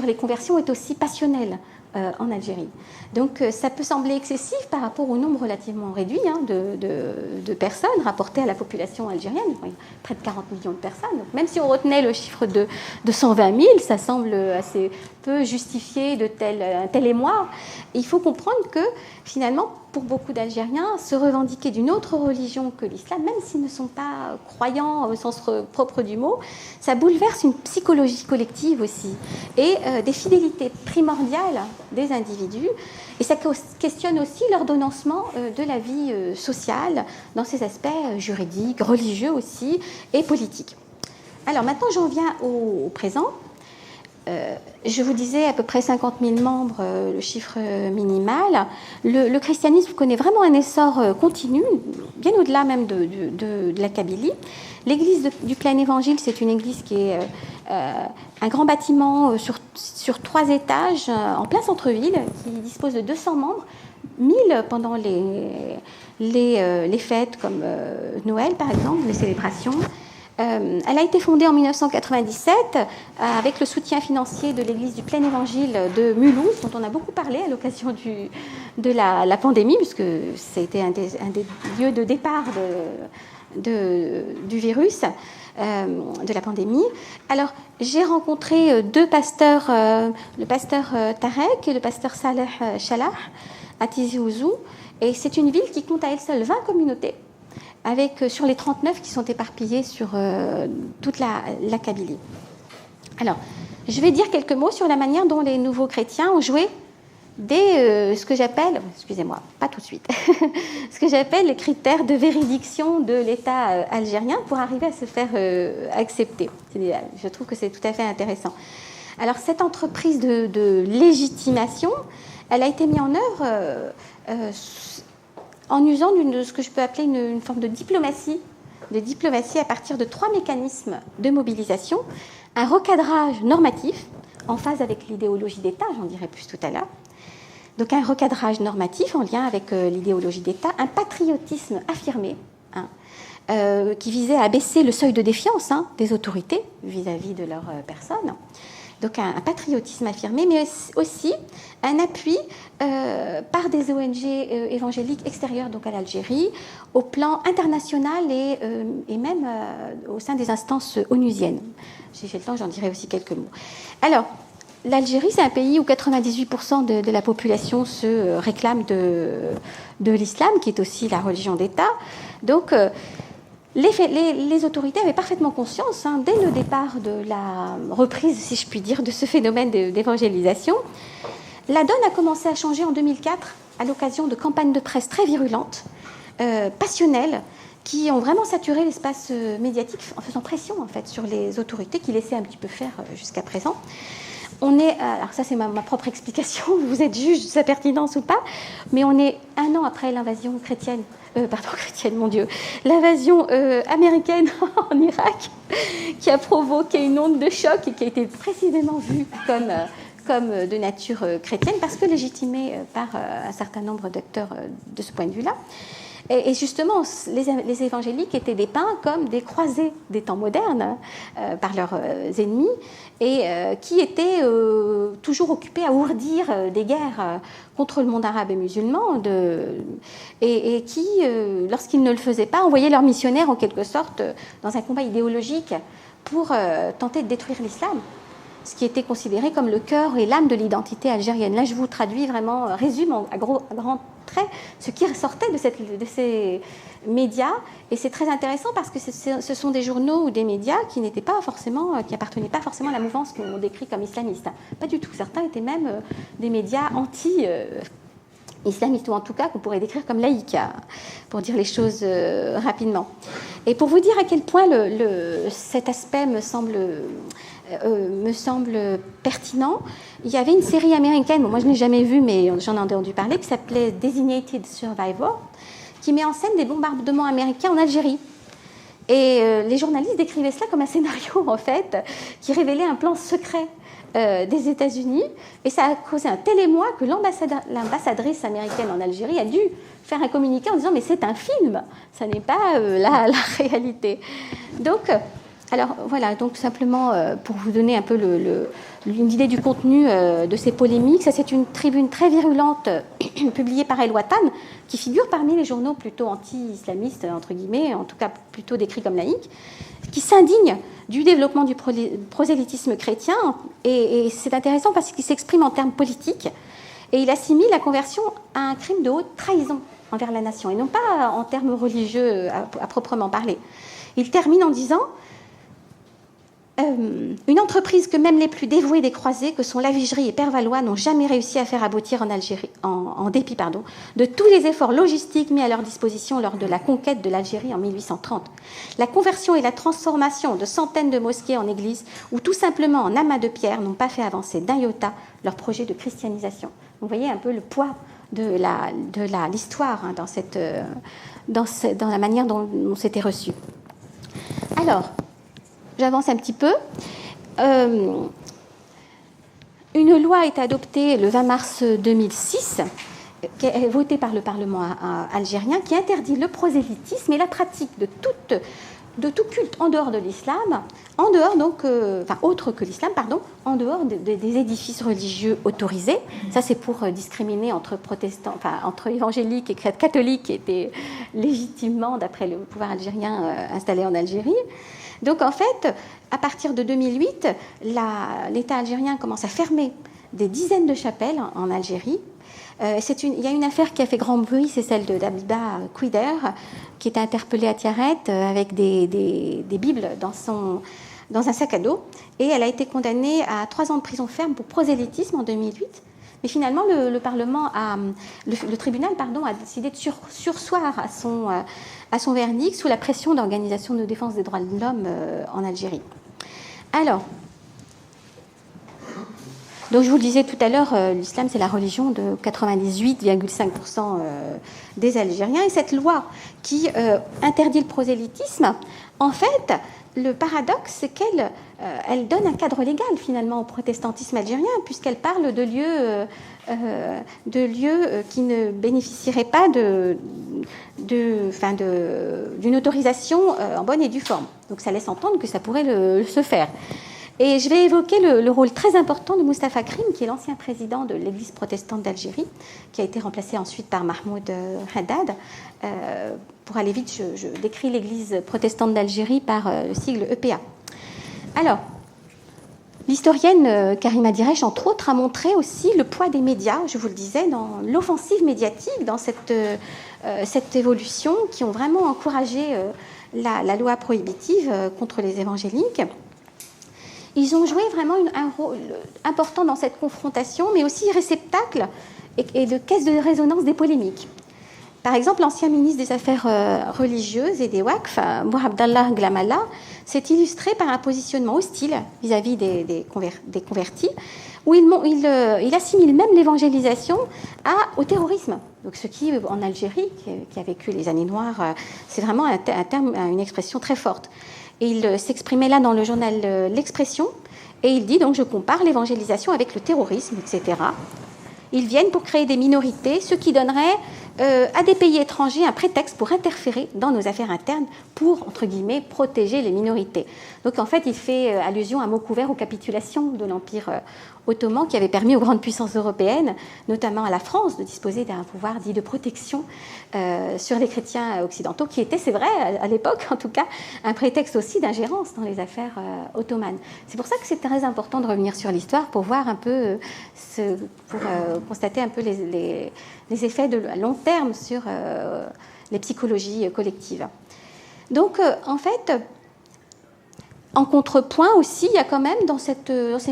Speaker 1: les conversions est aussi passionnel en Algérie. Donc, ça peut sembler excessif par rapport au nombre relativement réduit de personnes rapportées à la population algérienne, près de 40 millions de personnes. Donc, même si on retenait le chiffre de 120 000, ça semble assez peu justifié de tel émoi. Il faut comprendre que, finalement, pour beaucoup d'Algériens, se revendiquer d'une autre religion que l'islam, même s'ils ne sont pas croyants au sens propre du mot, ça bouleverse une psychologie collective aussi et des fidélités primordiales des individus. Et ça questionne aussi l'ordonnancement de la vie sociale dans ses aspects juridiques, religieux aussi et politiques. Alors maintenant, j'en viens au présent. Je vous disais à peu près 50 000 membres, le chiffre minimal. Le christianisme connaît vraiment un essor continu, bien au-delà même de la Kabylie. L'église du Plein Évangile, c'est une église qui est un grand bâtiment sur 3 étages, en plein centre-ville, qui dispose de 200 membres, 1000 pendant les fêtes comme Noël par exemple, les célébrations. Elle a été fondée en 1997 avec le soutien financier de l'église du Plein Évangile de Mulhouse, dont on a beaucoup parlé à l'occasion de la pandémie, puisque ça a été un des lieux de départ du virus, de la pandémie. Alors, j'ai rencontré 2 pasteurs, le pasteur Tarek et le pasteur Saleh Chalah, à Tizi Ouzou, et c'est une ville qui compte à elle seule 20 communautés, sur les 39 qui sont éparpillés sur toute la Kabylie. Alors, je vais dire quelques mots sur la manière dont les nouveaux chrétiens ont joué ce que j'appelle, excusez-moi, pas tout de suite, ce que j'appelle les critères de véridiction de l'État algérien pour arriver à se faire accepter. Je trouve que c'est tout à fait intéressant. Alors, cette entreprise de légitimation, elle a été mise en œuvre en usant de ce que je peux appeler une forme de diplomatie à partir de 3 mécanismes de mobilisation, un recadrage normatif en phase avec l'idéologie d'État, j'en dirai plus tout à l'heure, Donc un recadrage normatif en lien avec l'idéologie d'État, un patriotisme affirmé, hein, qui visait à abaisser le seuil de défiance des autorités vis-à-vis de leur personne. Donc un patriotisme affirmé, mais aussi un appui par des ONG évangéliques extérieures donc à l'Algérie, au plan international et même au sein des instances onusiennes. Si j'ai le temps, j'en dirai aussi quelques mots. Alors, l'Algérie, c'est un pays où 98% de la population se réclame de l'islam, qui est aussi la religion d'État. Donc, les autorités avaient parfaitement conscience, dès le départ de la reprise, si je puis dire, de ce phénomène d'évangélisation. La donne a commencé à changer en 2004 à l'occasion de campagnes de presse très virulentes, passionnelles, qui ont vraiment saturé l'espace médiatique en faisant pression en fait, sur les autorités qui laissaient un petit peu faire jusqu'à présent. Alors ça c'est ma propre explication, vous êtes juge de sa pertinence ou pas, mais on est 1 an après l'invasion l'invasion américaine en Irak, qui a provoqué une onde de choc et qui a été précisément vue comme de nature chrétienne, parce que légitimée par un certain nombre d'acteurs de ce point de vue-là. Et justement, les évangéliques étaient dépeints comme des croisés des temps modernes par leurs ennemis et qui étaient toujours occupés à ourdir des guerres contre le monde arabe et musulman et qui, lorsqu'ils ne le faisaient pas, envoyaient leurs missionnaires en quelque sorte dans un combat idéologique pour tenter de détruire l'islam, ce qui était considéré comme le cœur et l'âme de l'identité algérienne. Là, je vous traduis vraiment, résume à grands traits ce qui ressortait de ces médias. Et c'est très intéressant parce que ce sont des journaux ou des médias qui appartenaient pas forcément à la mouvance qu'on décrit comme islamiste. Pas du tout. Certains étaient même des médias anti-islamistes, ou en tout cas qu'on pourrait décrire comme laïques, pour dire les choses rapidement. Et pour vous dire à quel point cet aspect me semble pertinent, il y avait une série américaine, moi je ne l'ai jamais vue mais j'en ai entendu parler, qui s'appelait Designated Survivor, qui met en scène des bombardements américains en Algérie. Et les journalistes décrivaient cela comme un scénario en fait, qui révélait un plan secret des États-Unis, et ça a causé un tel émoi que l'ambassadrice américaine en Algérie a dû faire un communiqué en disant mais c'est un film, ça n'est pas la réalité. Donc alors voilà, donc simplement pour vous donner un peu une idée du contenu de ces polémiques, ça c'est une tribune très virulente publiée par El Watan, qui figure parmi les journaux plutôt anti-islamistes, entre guillemets, en tout cas plutôt décrits comme laïques, qui s'indigne du développement du prosélytisme chrétien, et c'est intéressant parce qu'il s'exprime en termes politiques, et il assimile la conversion à un crime de haute trahison envers la nation, et non pas en termes religieux à proprement parler. Il termine en disant une entreprise que même les plus dévoués des croisés, que sont Lavigerie et Père Valois, n'ont jamais réussi à faire aboutir en Algérie, en dépit de tous les efforts logistiques mis à leur disposition lors de la conquête de l'Algérie en 1830. La conversion et la transformation de centaines de mosquées en églises, ou tout simplement en amas de pierre, n'ont pas fait avancer d'un iota leur projet de christianisation. Vous voyez un peu le poids de l'histoire dans la manière dont c'était reçu. Alors, j'avance un petit peu. Une loi a été adoptée le 20 mars 2006, qui est votée par le Parlement algérien, qui interdit le prosélytisme et la pratique de tout culte en dehors de l'islam, autre que l'islam, en dehors des édifices religieux autorisés. Ça, c'est pour discriminer entre protestants, entre évangéliques et catholiques qui étaient légitimement, d'après le pouvoir algérien, installés en Algérie. Donc en fait, à partir de 2008, l'État algérien commence à fermer des dizaines de chapelles en Algérie. Il y a une affaire qui a fait grand bruit, c'est celle de Dabiba Kouider, qui était interpellée à Tiaret avec des Bibles dans un sac à dos. Et elle a été condamnée à 3 ans de prison ferme pour prosélytisme en 2008. Mais finalement, le tribunal a décidé de surseoir à son verdict sous la pression d'organisations de défense des droits de l'homme en Algérie. Alors, donc je vous le disais tout à l'heure, l'islam c'est la religion de 98,5% des Algériens. Et cette loi qui interdit le prosélytisme, en fait, le paradoxe, c'est qu'elle elle donne un cadre légal finalement au protestantisme algérien, puisqu'elle parle de lieux qui ne bénéficieraient pas d'une autorisation en bonne et due forme. Donc ça laisse entendre que ça pourrait se faire. Et je vais évoquer le rôle très important de Mustapha Krim, qui est l'ancien président de l'Église protestante d'Algérie, qui a été remplacé ensuite par Mahmoud Haddad. Pour aller vite, je décris l'Église protestante d'Algérie par le sigle EPA. Alors, l'historienne Karima Diresh, entre autres, a montré aussi le poids des médias, je vous le disais, dans l'offensive médiatique, dans cette évolution, qui ont vraiment encouragé la loi prohibitive contre les évangéliques. Ils ont joué vraiment un rôle important dans cette confrontation, mais aussi réceptacle et de caisse de résonance des polémiques. Par exemple, l'ancien ministre des Affaires religieuses et des Waqf, Bouabdallah Glamala, s'est illustré par un positionnement hostile vis-à-vis des convertis, où il assimile même l'évangélisation au terrorisme. Donc, ce qui, en Algérie, qui a vécu les années noires, c'est vraiment un terme, une expression très forte. Et il s'exprimait là dans le journal L'Expression, et il dit donc: je compare l'évangélisation avec le terrorisme, etc. Ils viennent pour créer des minorités, ce qui donnerait à des pays étrangers un prétexte pour interférer dans nos affaires internes pour, entre guillemets, protéger les minorités. Donc en fait, il fait allusion à mot couvert aux capitulations de l'Empire ottoman qui avait permis aux grandes puissances européennes, notamment à la France, de disposer d'un pouvoir dit de protection sur les chrétiens occidentaux, qui était, c'est vrai, à l'époque en tout cas, un prétexte aussi d'ingérence dans les affaires ottomanes. C'est pour ça que c'est très important de revenir sur l'histoire pour voir un peu, pour constater un peu les effets de long terme sur les psychologies collectives. Donc, en fait, en contrepoint aussi, il y a quand même dans ces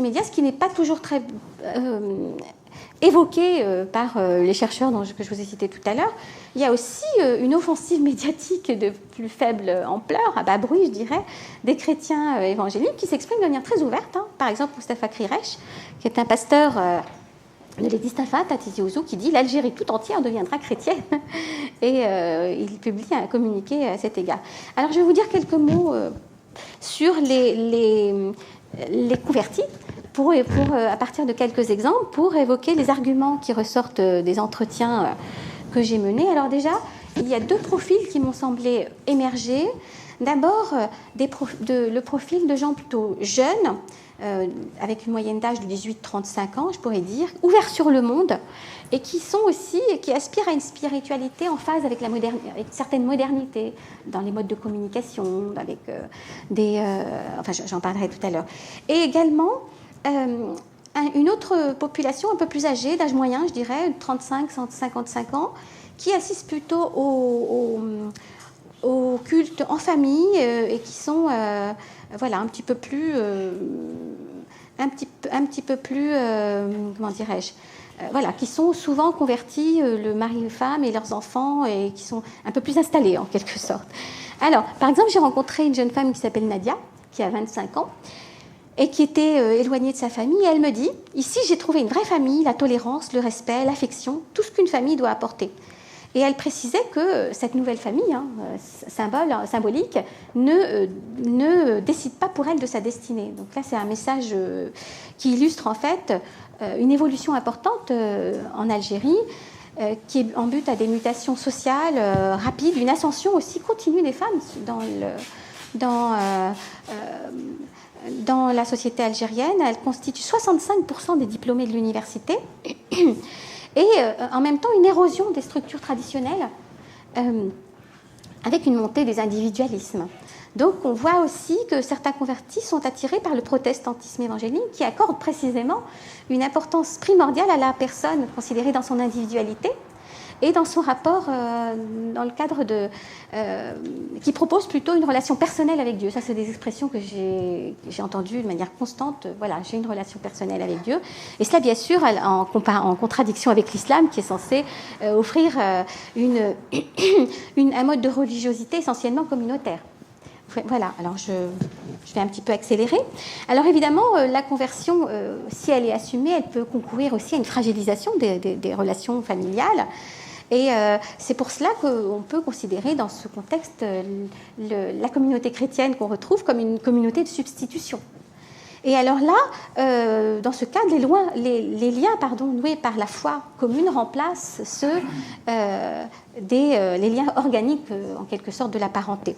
Speaker 1: médias, ce qui n'est pas toujours très évoqué par les chercheurs que je vous ai cités tout à l'heure, il y a aussi une offensive médiatique de plus faible ampleur, à bas bruit, je dirais, des chrétiens évangéliques qui s'expriment de manière très ouverte. Par exemple, Mustapha Kriresh, qui est un pasteur de l'Église Tafat à Tizi Ouzou, qui dit: l'Algérie tout entière deviendra chrétienne. Et il publie un communiqué à cet égard. Alors, je vais vous dire quelques mots sur les convertis, à partir de quelques exemples, pour évoquer les arguments qui ressortent des entretiens que j'ai menés. Alors déjà, il y a deux profils qui m'ont semblé émerger. D'abord, le profil de gens plutôt jeunes, avec une moyenne d'âge de 18-35 ans, je pourrais dire, ouverts sur le monde, et qui aspirent à une spiritualité en phase avec avec certaines modernités dans les modes de communication, avec j'en parlerai tout à l'heure. Et également une autre population un peu plus âgée, d'âge moyen, je dirais, 35-55 ans, qui assiste plutôt au culte en famille et qui sont un petit peu plus comment dirais-je, qui sont souvent convertis, le mari et la femme et leurs enfants, et qui sont un peu plus installés en quelque sorte. Alors, par exemple, j'ai rencontré une jeune femme qui s'appelle Nadia, qui a 25 ans, et qui était éloignée de sa famille. Et elle me dit: ici, j'ai trouvé une vraie famille, la tolérance, le respect, l'affection, tout ce qu'une famille doit apporter. Et elle précisait que cette nouvelle famille, symbolique, ne décide pas pour elle de sa destinée. Donc là, c'est un message qui illustre en fait une évolution importante en Algérie, qui est en but à des mutations sociales rapides, une ascension aussi continue des femmes dans la société algérienne. Elle constitue 65% des diplômés de l'université. Et en même temps, une érosion des structures traditionnelles avec une montée des individualismes. Donc, on voit aussi que certains convertis sont attirés par le protestantisme évangélique, qui accorde précisément une importance primordiale à la personne considérée dans son individualité et dans son rapport dans le cadre qui propose plutôt une relation personnelle avec Dieu. Ça, c'est des expressions que j'ai entendues de manière constante. Voilà, j'ai une relation personnelle avec Dieu. Et cela, bien sûr, en contradiction avec l'islam, qui est censé offrir un mode de religiosité essentiellement communautaire. Voilà, alors je vais un petit peu accélérer. Alors évidemment, la conversion, si elle est assumée, elle peut concourir aussi à une fragilisation des relations familiales. Et c'est pour cela qu'on peut considérer dans ce contexte la communauté chrétienne qu'on retrouve comme une communauté de substitution. Et alors là, dans ce cadre, les liens noués par la foi commune remplacent ceux les liens organiques, en quelque sorte, de la parenté.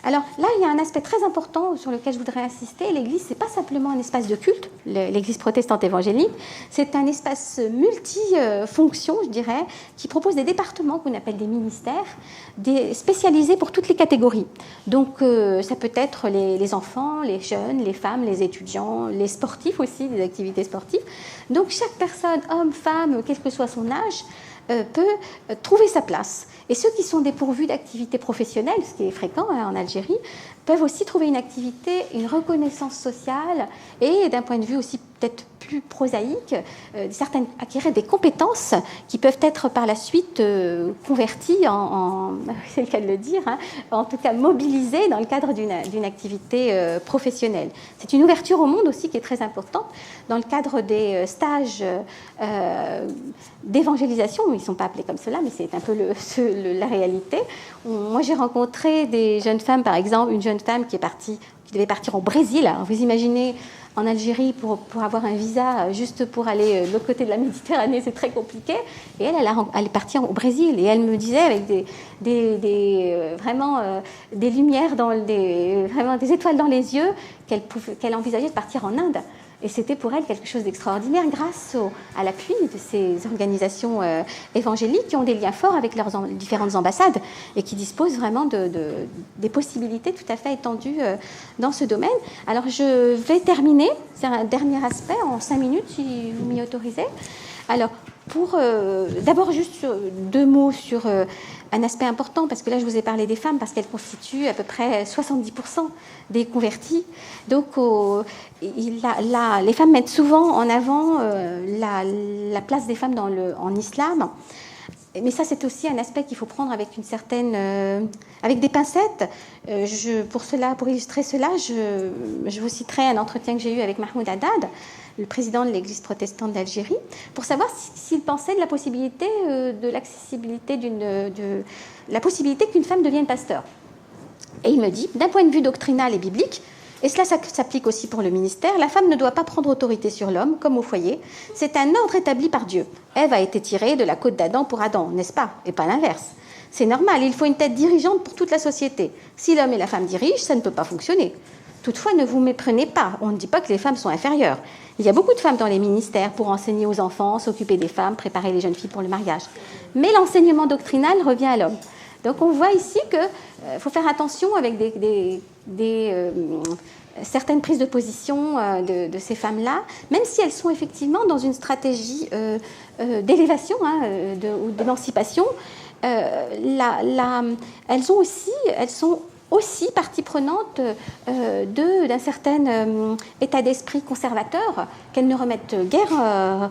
Speaker 1: Alors là, il y a un aspect très important sur lequel je voudrais insister. L'Église, ce n'est pas simplement un espace de culte, l'Église protestante évangélique, c'est un espace multifonction, je dirais, qui propose des départements qu'on appelle des ministères, spécialisés pour toutes les catégories. Donc ça peut être les enfants, les jeunes, les femmes, les étudiants, les sportifs aussi, des activités sportives. Donc chaque personne, homme, femme, quel que soit son âge, peut trouver sa place. Et ceux qui sont dépourvus d'activité professionnelle, ce qui est fréquent en Algérie, peuvent aussi trouver une activité, une reconnaissance sociale et d'un point de vue aussi peut-être plus prosaïque, acquérir des compétences qui peuvent être par la suite converties c'est le cas de le dire, en tout cas mobilisées dans le cadre d'une activité professionnelle. C'est une ouverture au monde aussi qui est très importante dans le cadre des stages d'évangélisation. Ils ne sont pas appelés comme cela, mais c'est un peu la réalité. Moi, j'ai rencontré des jeunes femmes, par exemple, une jeune femme qui devait partir au Brésil. Alors, vous imaginez, en Algérie, pour avoir un visa juste pour aller de l'autre côté de la Méditerranée, c'est très compliqué. Et elle est partie au Brésil. Et elle me disait, avec vraiment des lumières, vraiment des étoiles dans les yeux, qu'elle envisageait de partir en Inde. Et c'était pour elle quelque chose d'extraordinaire grâce à l'appui de ces organisations évangéliques qui ont des liens forts avec leurs différentes ambassades et qui disposent vraiment des possibilités tout à fait étendues dans ce domaine. Alors je vais terminer, c'est un dernier aspect en 5 minutes si vous m'y autorisez. Alors d'abord juste 2 mots sur un aspect important, parce que là je vous ai parlé des femmes parce qu'elles constituent à peu près 70% des convertis. Donc les femmes mettent souvent en avant la place des femmes en islam. Mais ça, c'est aussi un aspect qu'il faut prendre avec avec des pincettes. Pour illustrer cela, je vous citerai un entretien que j'ai eu avec Mahmoud Haddad, le président de l'Église protestante d'Algérie, pour savoir s'il pensait de la possibilité de l'accessibilité la possibilité qu'une femme devienne pasteur. Et il me dit, d'un point de vue doctrinal et biblique, et cela s'applique aussi pour le ministère, la femme ne doit pas prendre autorité sur l'homme, comme au foyer. C'est un ordre établi par Dieu. Ève a été tirée de la côte d'Adam pour Adam, n'est-ce pas? Et pas l'inverse. C'est normal, il faut une tête dirigeante pour toute la société. Si l'homme et la femme dirigent, ça ne peut pas fonctionner. Toutefois, ne vous méprenez pas, on ne dit pas que les femmes sont inférieures. Il y a beaucoup de femmes dans les ministères pour enseigner aux enfants, s'occuper des femmes, préparer les jeunes filles pour le mariage. Mais l'enseignement doctrinal revient à l'homme. Donc on voit ici qu'il faut faire attention avec certaines prises de position de ces femmes-là, même si elles sont effectivement dans une stratégie d'élévation ou d'émancipation, elles sont aussi partie prenante d'un certain état d'esprit conservateur qu'elles ne remettent guère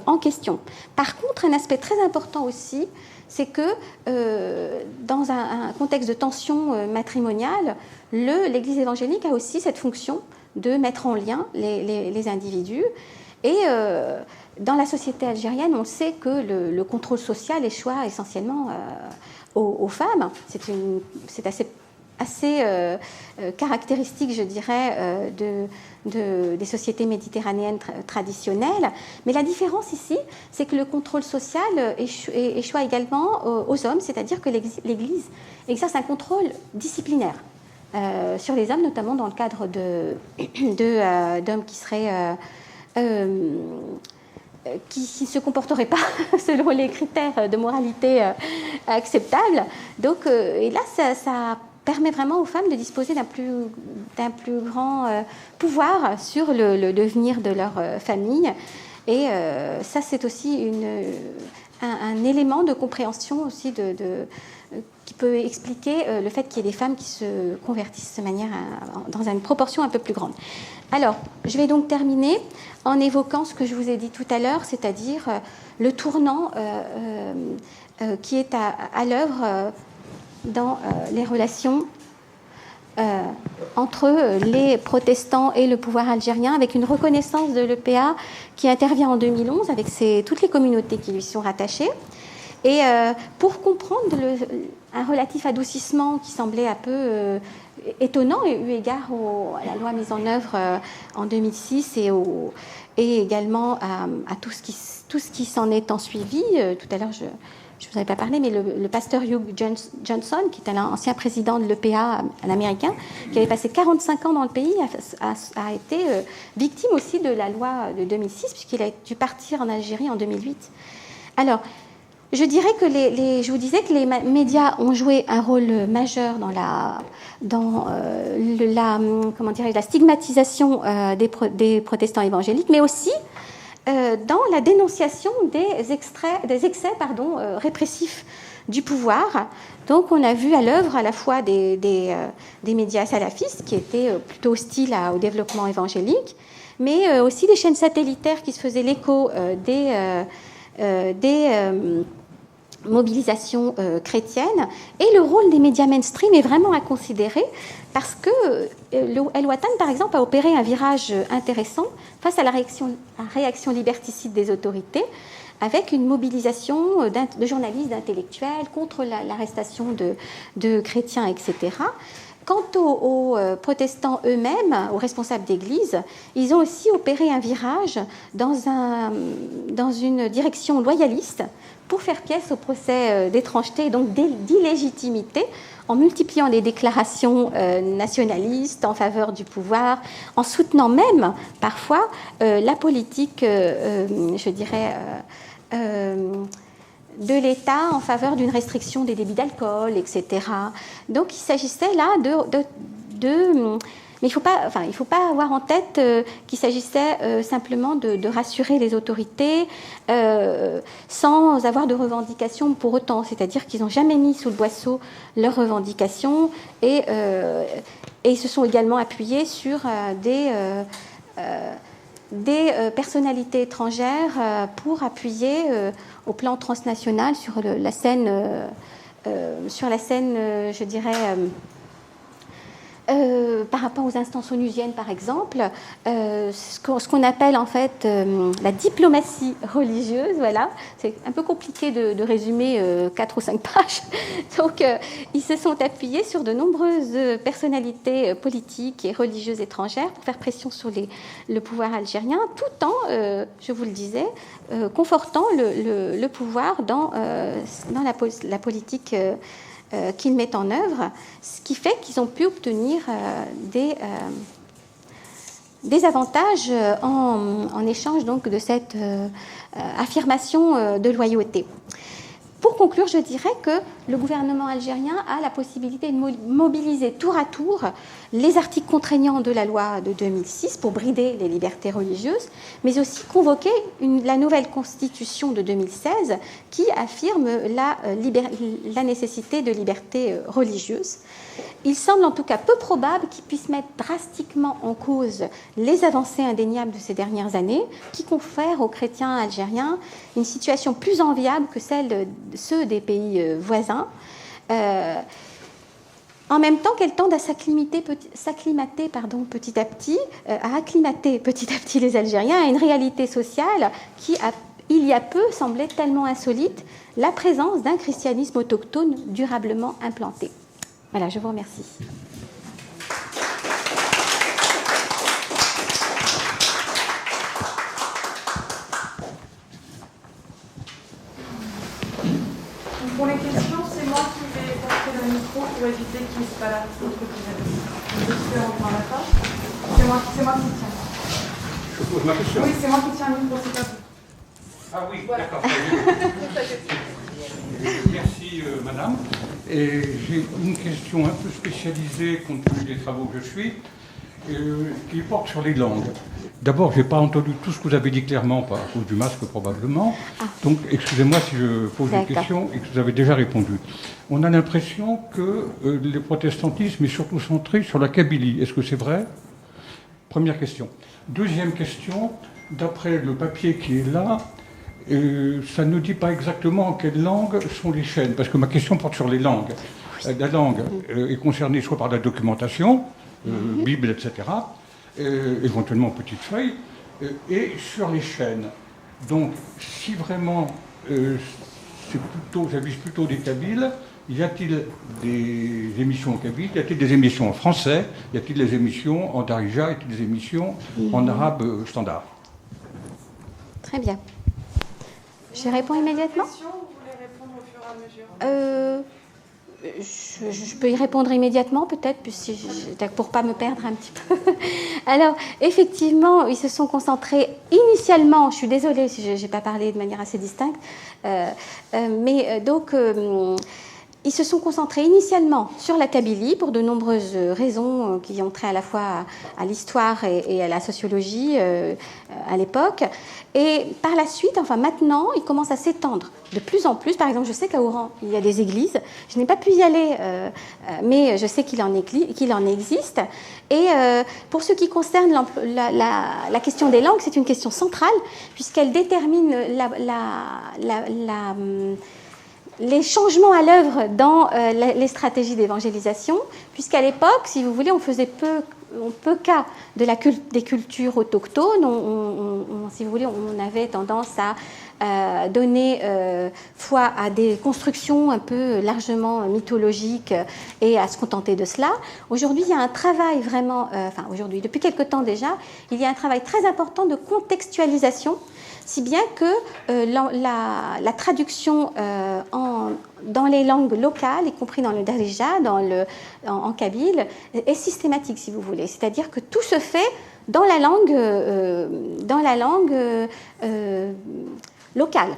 Speaker 1: en question. Par contre, un aspect très important aussi, c'est que dans un contexte de tension matrimoniale, l'Église évangélique a aussi cette fonction de mettre en lien les individus. Et dans la société algérienne, on sait que le contrôle social échoit essentiellement aux femmes. C'est assez caractéristique, je dirais, des sociétés méditerranéennes traditionnelles. Mais la différence ici, c'est que le contrôle social échoue également aux hommes, c'est-à-dire que l'Église exerce un contrôle disciplinaire sur les hommes, notamment dans le cadre d'hommes qui seraient... qui ne se comporteraient pas selon les critères de moralité acceptables. Donc, et là, ça permet vraiment aux femmes de disposer d'un plus grand pouvoir sur le devenir de leur famille. Et ça, c'est aussi un élément de compréhension aussi qui peut expliquer le fait qu'il y ait des femmes qui se convertissent dans une proportion un peu plus grande. Alors, je vais donc terminer en évoquant ce que je vous ai dit tout à l'heure, c'est-à-dire le tournant qui est à l'œuvre dans les relations entre les protestants et le pouvoir algérien, avec une reconnaissance de l'EPA qui intervient en 2011 avec toutes les communautés qui lui sont rattachées. Et pour comprendre un relatif adoucissement qui semblait un peu étonnant, eu égard à la loi mise en œuvre en 2006 et également à tout ce qui s'en est ensuivi. Tout à l'heure, je ne vous avais pas parlé, mais le pasteur Hugh Johnson, qui est un ancien président de l'EPA, un Américain, qui avait passé 45 ans dans le pays, a été victime aussi de la loi de 2006, puisqu'il a dû partir en Algérie en 2008. Alors, je dirais que je vous disais que les médias ont joué un rôle majeur dans la stigmatisation des protestants évangéliques, mais aussi dans la dénonciation des excès répressifs du pouvoir. Donc on a vu à l'œuvre à la fois des médias salafistes qui étaient plutôt hostiles au développement évangélique, mais aussi des chaînes satellitaires qui se faisaient l'écho des mobilisation chrétienne, et le rôle des médias mainstream est vraiment à considérer parce que El Watan, par exemple, a opéré un virage intéressant face à la réaction liberticide des autorités, avec une mobilisation de journalistes, d'intellectuels contre l'arrestation de chrétiens, etc. Quant aux protestants eux-mêmes, aux responsables d'église, ils ont aussi opéré un virage dans une direction loyaliste pour faire pièce au procès d'étrangeté et donc d'illégitimité, en multipliant les déclarations nationalistes en faveur du pouvoir, en soutenant même parfois la politique, je dirais, de l'État en faveur d'une restriction des débits d'alcool, etc. Donc il s'agissait là mais il ne faut pas avoir en tête qu'il s'agissait simplement de rassurer les autorités sans avoir de revendications pour autant. C'est-à-dire qu'ils n'ont jamais mis sous le boisseau leurs revendications et ils se sont également appuyés sur des personnalités étrangères pour appuyer au plan transnational sur la scène, je dirais, par rapport aux instances onusiennes, par exemple, ce qu'on appelle en fait la diplomatie religieuse. Voilà, c'est un peu compliqué de résumer 4 ou 5 pages. Donc, ils se sont appuyés sur de nombreuses personnalités politiques et religieuses étrangères pour faire pression sur le pouvoir algérien, tout en, je vous le disais, confortant le pouvoir dans la politique qu'ils mettent en œuvre, ce qui fait qu'ils ont pu obtenir des avantages en échange donc de cette affirmation de loyauté. Pour conclure, je dirais que le gouvernement algérien a la possibilité de mobiliser tour à tour les articles contraignants de la loi de 2006 pour brider les libertés religieuses, mais aussi convoquer la nouvelle constitution de 2016 qui affirme la nécessité de liberté religieuse. Il semble en tout cas peu probable qu'il puisse mettre drastiquement en cause les avancées indéniables de ces dernières années, qui confèrent aux chrétiens algériens une situation plus enviable que celle de ceux des pays voisins, en même temps qu'elle tendent à acclimater petit à petit les Algériens à une réalité sociale qui, il y a peu, semblait tellement insolite, la présence d'un christianisme autochtone durablement implanté. Voilà, je vous remercie.
Speaker 2: Pour les questions, c'est moi qui vais porter le micro pour éviter qu'il se balade l'autre côté. C'est moi qui tiens.
Speaker 3: Je pose ma question.
Speaker 2: Oui, c'est moi qui tiens le micro, c'est pas vous.
Speaker 3: Ah oui,
Speaker 2: voilà.
Speaker 3: D'accord. Merci, madame. Et j'ai une question un peu spécialisée, compte tenu des travaux que je suis, qui porte sur les langues. D'abord, je n'ai pas entendu tout ce que vous avez dit clairement, à cause du masque probablement. Donc, excusez-moi si je pose une question et que vous avez déjà répondu. On a l'impression que le protestantisme est surtout centré sur la Kabylie. Est-ce que c'est vrai? Première question. Deuxième question, d'après le papier qui est là, ça ne dit pas exactement en quelle langue sont les chaînes, parce que ma question porte sur les langues. La langue est concernée soit par la documentation, Bible, etc., éventuellement petites feuilles, et sur les chaînes. Donc, si vraiment j'avise plutôt des Kabyles. Y a-t-il des émissions en kabyle? Y a-t-il des émissions en français? Y a-t-il des émissions en darija? Y a-t-il des émissions en arabe standard?
Speaker 1: Très bien. Je réponds immédiatement.
Speaker 2: Question, vous voulez répondre au fur et à mesure?
Speaker 1: Je peux y répondre immédiatement, peut-être, pour ne pas me perdre un petit peu. Alors, effectivement, ils se sont concentrés initialement, je suis désolée si je n'ai pas parlé de manière assez distincte, ils se sont concentrés initialement sur la Kabylie pour de nombreuses raisons qui ont trait à la fois à l'histoire et à la sociologie à l'époque. Et par la suite, enfin maintenant, ils commencent à s'étendre de plus en plus. Par exemple, je sais qu'à Oran, il y a des églises. Je n'ai pas pu y aller, mais je sais qu'il en existe. Et pour ce qui concerne la question des langues, c'est une question centrale puisqu'elle détermine les changements à l'œuvre dans les stratégies d'évangélisation, puisqu'à l'époque, si vous voulez, on faisait peu cas des cultures autochtones. Si vous voulez, on avait tendance à donner foi à des constructions un peu largement mythologiques et à se contenter de cela. Aujourd'hui, il y a un travail vraiment, depuis quelque temps déjà, il y a un travail très important de contextualisation, si bien que la traduction dans les langues locales, y compris dans le darija, en kabyle, est systématique, si vous voulez. C'est-à-dire que tout se fait dans la langue locale,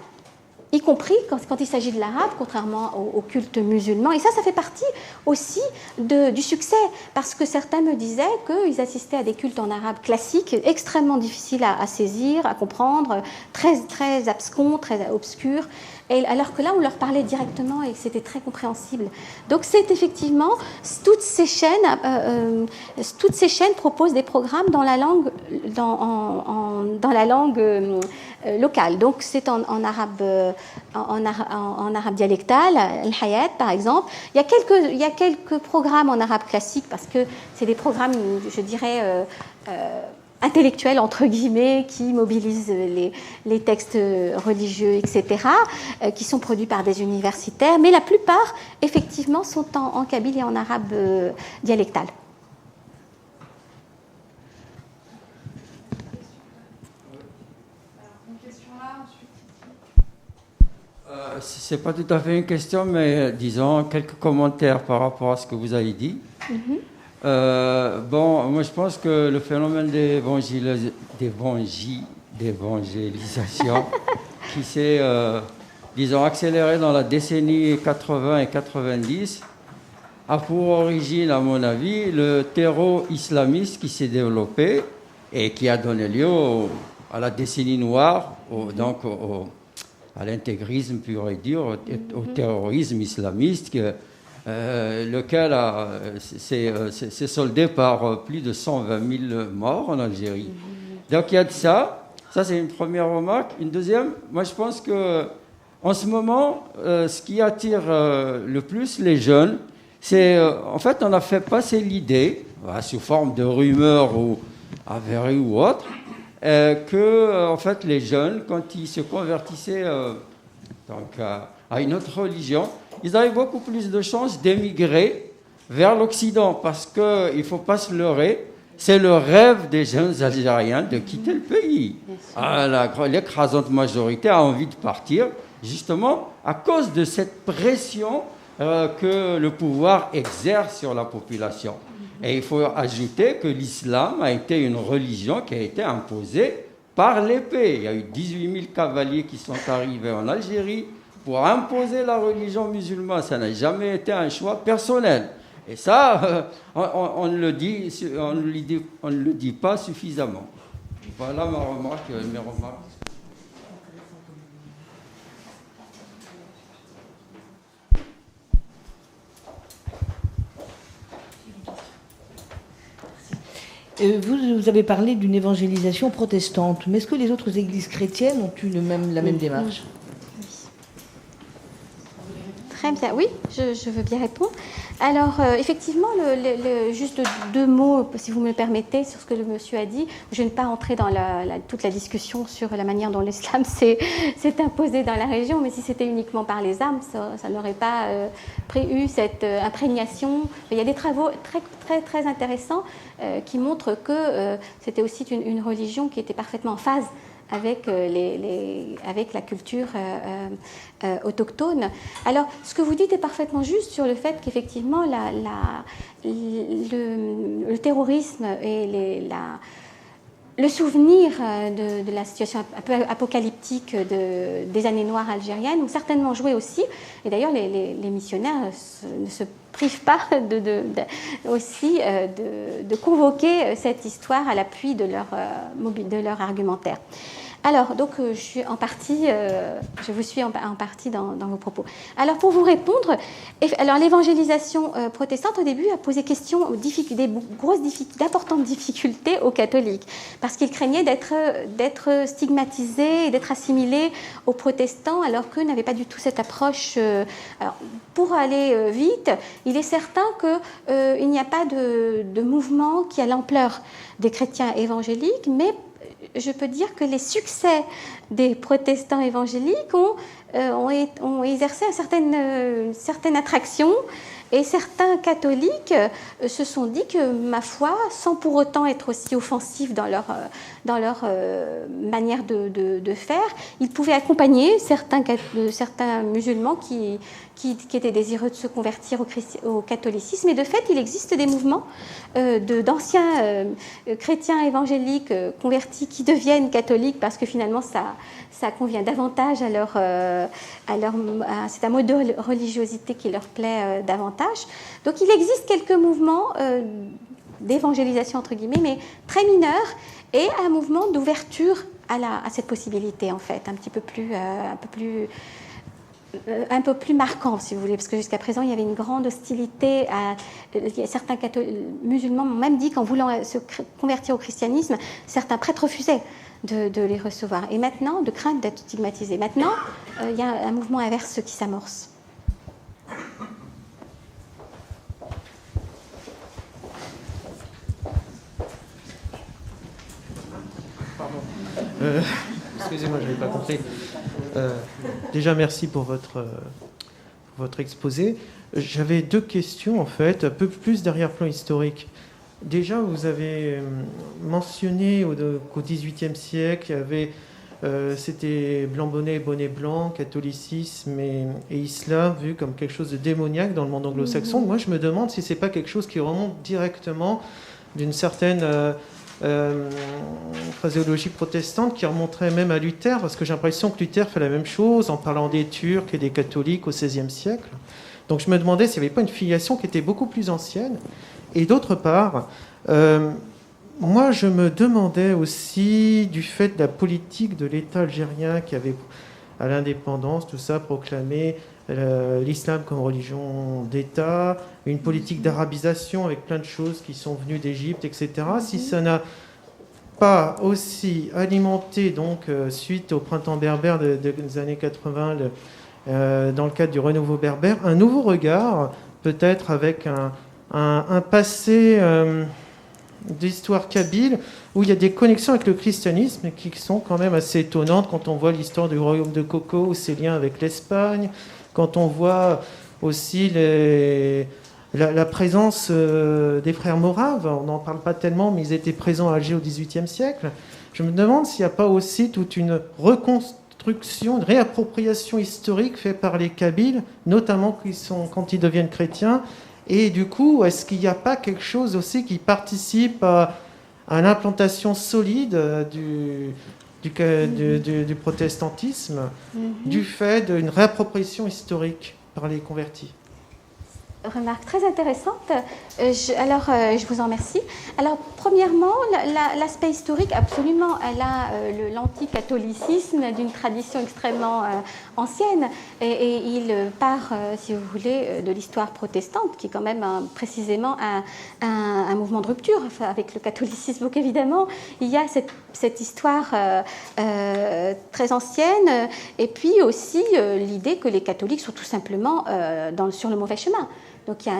Speaker 1: y compris quand il s'agit de l'arabe, contrairement au culte musulman. Et ça fait partie aussi du succès, parce que certains me disaient qu'ils assistaient à des cultes en arabe classique, extrêmement difficiles à saisir, à comprendre, très, très abscons, très obscurs, et alors que là, on leur parlait directement et c'était très compréhensible. Donc c'est effectivement, toutes ces chaînes proposent des programmes dans la langue, dans la langue locale. Donc c'est en arabe dialectal, al-hayat par exemple. Il y a quelques programmes en arabe classique parce que c'est des programmes, je dirais, intellectuels, entre guillemets, qui mobilisent les textes religieux, etc., qui sont produits par des universitaires. Mais la plupart, effectivement, sont en kabyle et en arabe dialectal.
Speaker 4: C'est pas tout à fait une question, mais disons quelques commentaires par rapport à ce que vous avez dit. Moi je pense que le phénomène d'évangélisation qui s'est, accéléré dans la décennie 80 et 90 a pour origine, à mon avis, le terreau islamiste qui s'est développé et qui a donné lieu à la décennie noire, à l'intégrisme pur et dur, au terrorisme islamiste, lequel s'est soldé par plus de 120 000 morts en Algérie. Donc il y a de ça. Ça, c'est une première remarque. Une deuxième, moi je pense qu'en ce moment, ce qui attire le plus les jeunes, c'est, en fait, on a fait passer l'idée, sous forme de rumeurs ou avérées ou autres, que en fait les jeunes, quand ils se convertissaient à une autre religion, ils avaient beaucoup plus de chances d'émigrer vers l'Occident, parce qu'il ne faut pas se leurrer, c'est le rêve des jeunes Algériens de quitter le pays. L'écrasante majorité a envie de partir, justement à cause de cette pression que le pouvoir exerce sur la population. Et il faut ajouter que l'islam a été une religion qui a été imposée par l'épée. Il y a eu 18 000 cavaliers qui sont arrivés en Algérie pour imposer la religion musulmane. Ça n'a jamais été un choix personnel. Et ça, on ne le dit pas suffisamment. Voilà mes remarques.
Speaker 5: Vous avez parlé d'une évangélisation protestante, mais est-ce que les autres églises chrétiennes ont eu la même démarche ?
Speaker 1: Très bien, oui, je veux bien répondre. Alors, effectivement, juste deux mots, si vous me le permettez, sur ce que le monsieur a dit. Je ne vais pas entrer dans toute la discussion sur la manière dont l'islam s'est imposé dans la région, mais si c'était uniquement par les armes, ça n'aurait pas eu cette imprégnation. Il y a des travaux très, très, très intéressants qui montrent que c'était aussi une religion qui était parfaitement en phase avec, avec la culture autochtone. Alors, ce que vous dites est parfaitement juste sur le fait qu'effectivement, le terrorisme et le souvenir de la situation un peu apocalyptique des années noires algériennes ont certainement joué aussi. Et d'ailleurs, les missionnaires ne se privent pas aussi de convoquer cette histoire à l'appui de leur argumentaire. Alors, donc, je vous suis en partie dans vos propos. Alors, pour vous répondre, l'évangélisation protestante, au début, a posé question d'importantes difficultés aux catholiques, parce qu'ils craignaient d'être stigmatisés et d'être assimilés aux protestants, alors qu'eux n'avaient pas du tout cette approche. Alors, pour aller vite, il est certain qu'il n'y a pas de mouvement qui a l'ampleur des chrétiens évangéliques, mais je peux dire que les succès des protestants évangéliques ont exercé une certaine attraction, et certains catholiques se sont dit que, ma foi, sans pour autant être aussi offensifs dans leur manière de faire, ils pouvaient accompagner certains musulmans qui étaient désireux de se convertir au catholicisme. Et de fait, il existe des mouvements d'anciens chrétiens évangéliques convertis qui deviennent catholiques parce que finalement ça convient davantage c'est un mode de religiosité qui leur plaît davantage. Donc il existe quelques mouvements d'évangélisation entre guillemets, mais très mineurs, et un mouvement d'ouverture à cette possibilité en fait, un peu plus marquant, si vous voulez, parce que jusqu'à présent, il y avait une grande hostilité. Certains musulmans m'ont même dit qu'en voulant se convertir au christianisme, certains prêtres refusaient de les recevoir. Et maintenant, de crainte d'être stigmatisés. Maintenant, il y a un mouvement inverse qui s'amorce.
Speaker 6: Excusez-moi, je n'avais pas compris. Déjà, merci pour votre exposé. J'avais deux questions, en fait, un peu plus d'arrière-plan historique. Déjà, vous avez mentionné qu'au XVIIIe siècle, il y avait, c'était blanc-bonnet, bonnet blanc, catholicisme et islam, vu comme quelque chose de démoniaque dans le monde anglo-saxon. Moi, je me demande si ce n'est pas quelque chose qui remonte directement d'une certaine phraséologie protestante qui remonterait même à Luther, parce que j'ai l'impression que Luther fait la même chose en parlant des Turcs et des catholiques au XVIe siècle. Donc je me demandais s'il n'y avait pas une filiation qui était beaucoup plus ancienne. Et d'autre part, moi je me demandais aussi du fait de la politique de l'État algérien qui avait, à l'indépendance, tout ça, proclamé l'islam comme religion d'État, une politique d'arabisation avec plein de choses qui sont venues d'Égypte, etc. Si ça n'a pas aussi alimenté, donc, suite au printemps berbère des années 80, dans le cadre du renouveau berbère, un nouveau regard, peut-être avec un passé d'histoire kabyle, où il y a des connexions avec le christianisme qui sont quand même assez étonnantes quand on voit l'histoire du royaume de Coco, ses liens avec l'Espagne, quand on voit aussi la présence des frères moraves. On n'en parle pas tellement, mais ils étaient présents à Alger au XVIIIe siècle. Je me demande s'il n'y a pas aussi toute une reconstruction, une réappropriation historique faite par les Kabyles, notamment quand ils deviennent chrétiens. Et du coup, est-ce qu'il n'y a pas quelque chose aussi qui participe à l'implantation solide du protestantisme, du fait d'une réappropriation historique par les convertis?
Speaker 1: Remarque très intéressante. Je vous en remercie. Alors, premièrement, l'aspect historique, absolument, elle a l'anticatholicisme d'une tradition extrêmement ancienne. Et il part, si vous voulez, de l'histoire protestante, qui est quand même précisément un mouvement de rupture avec le catholicisme. Donc, évidemment, il y a cette histoire très ancienne, et puis aussi l'idée que les catholiques sont tout simplement sur le mauvais chemin. Donc il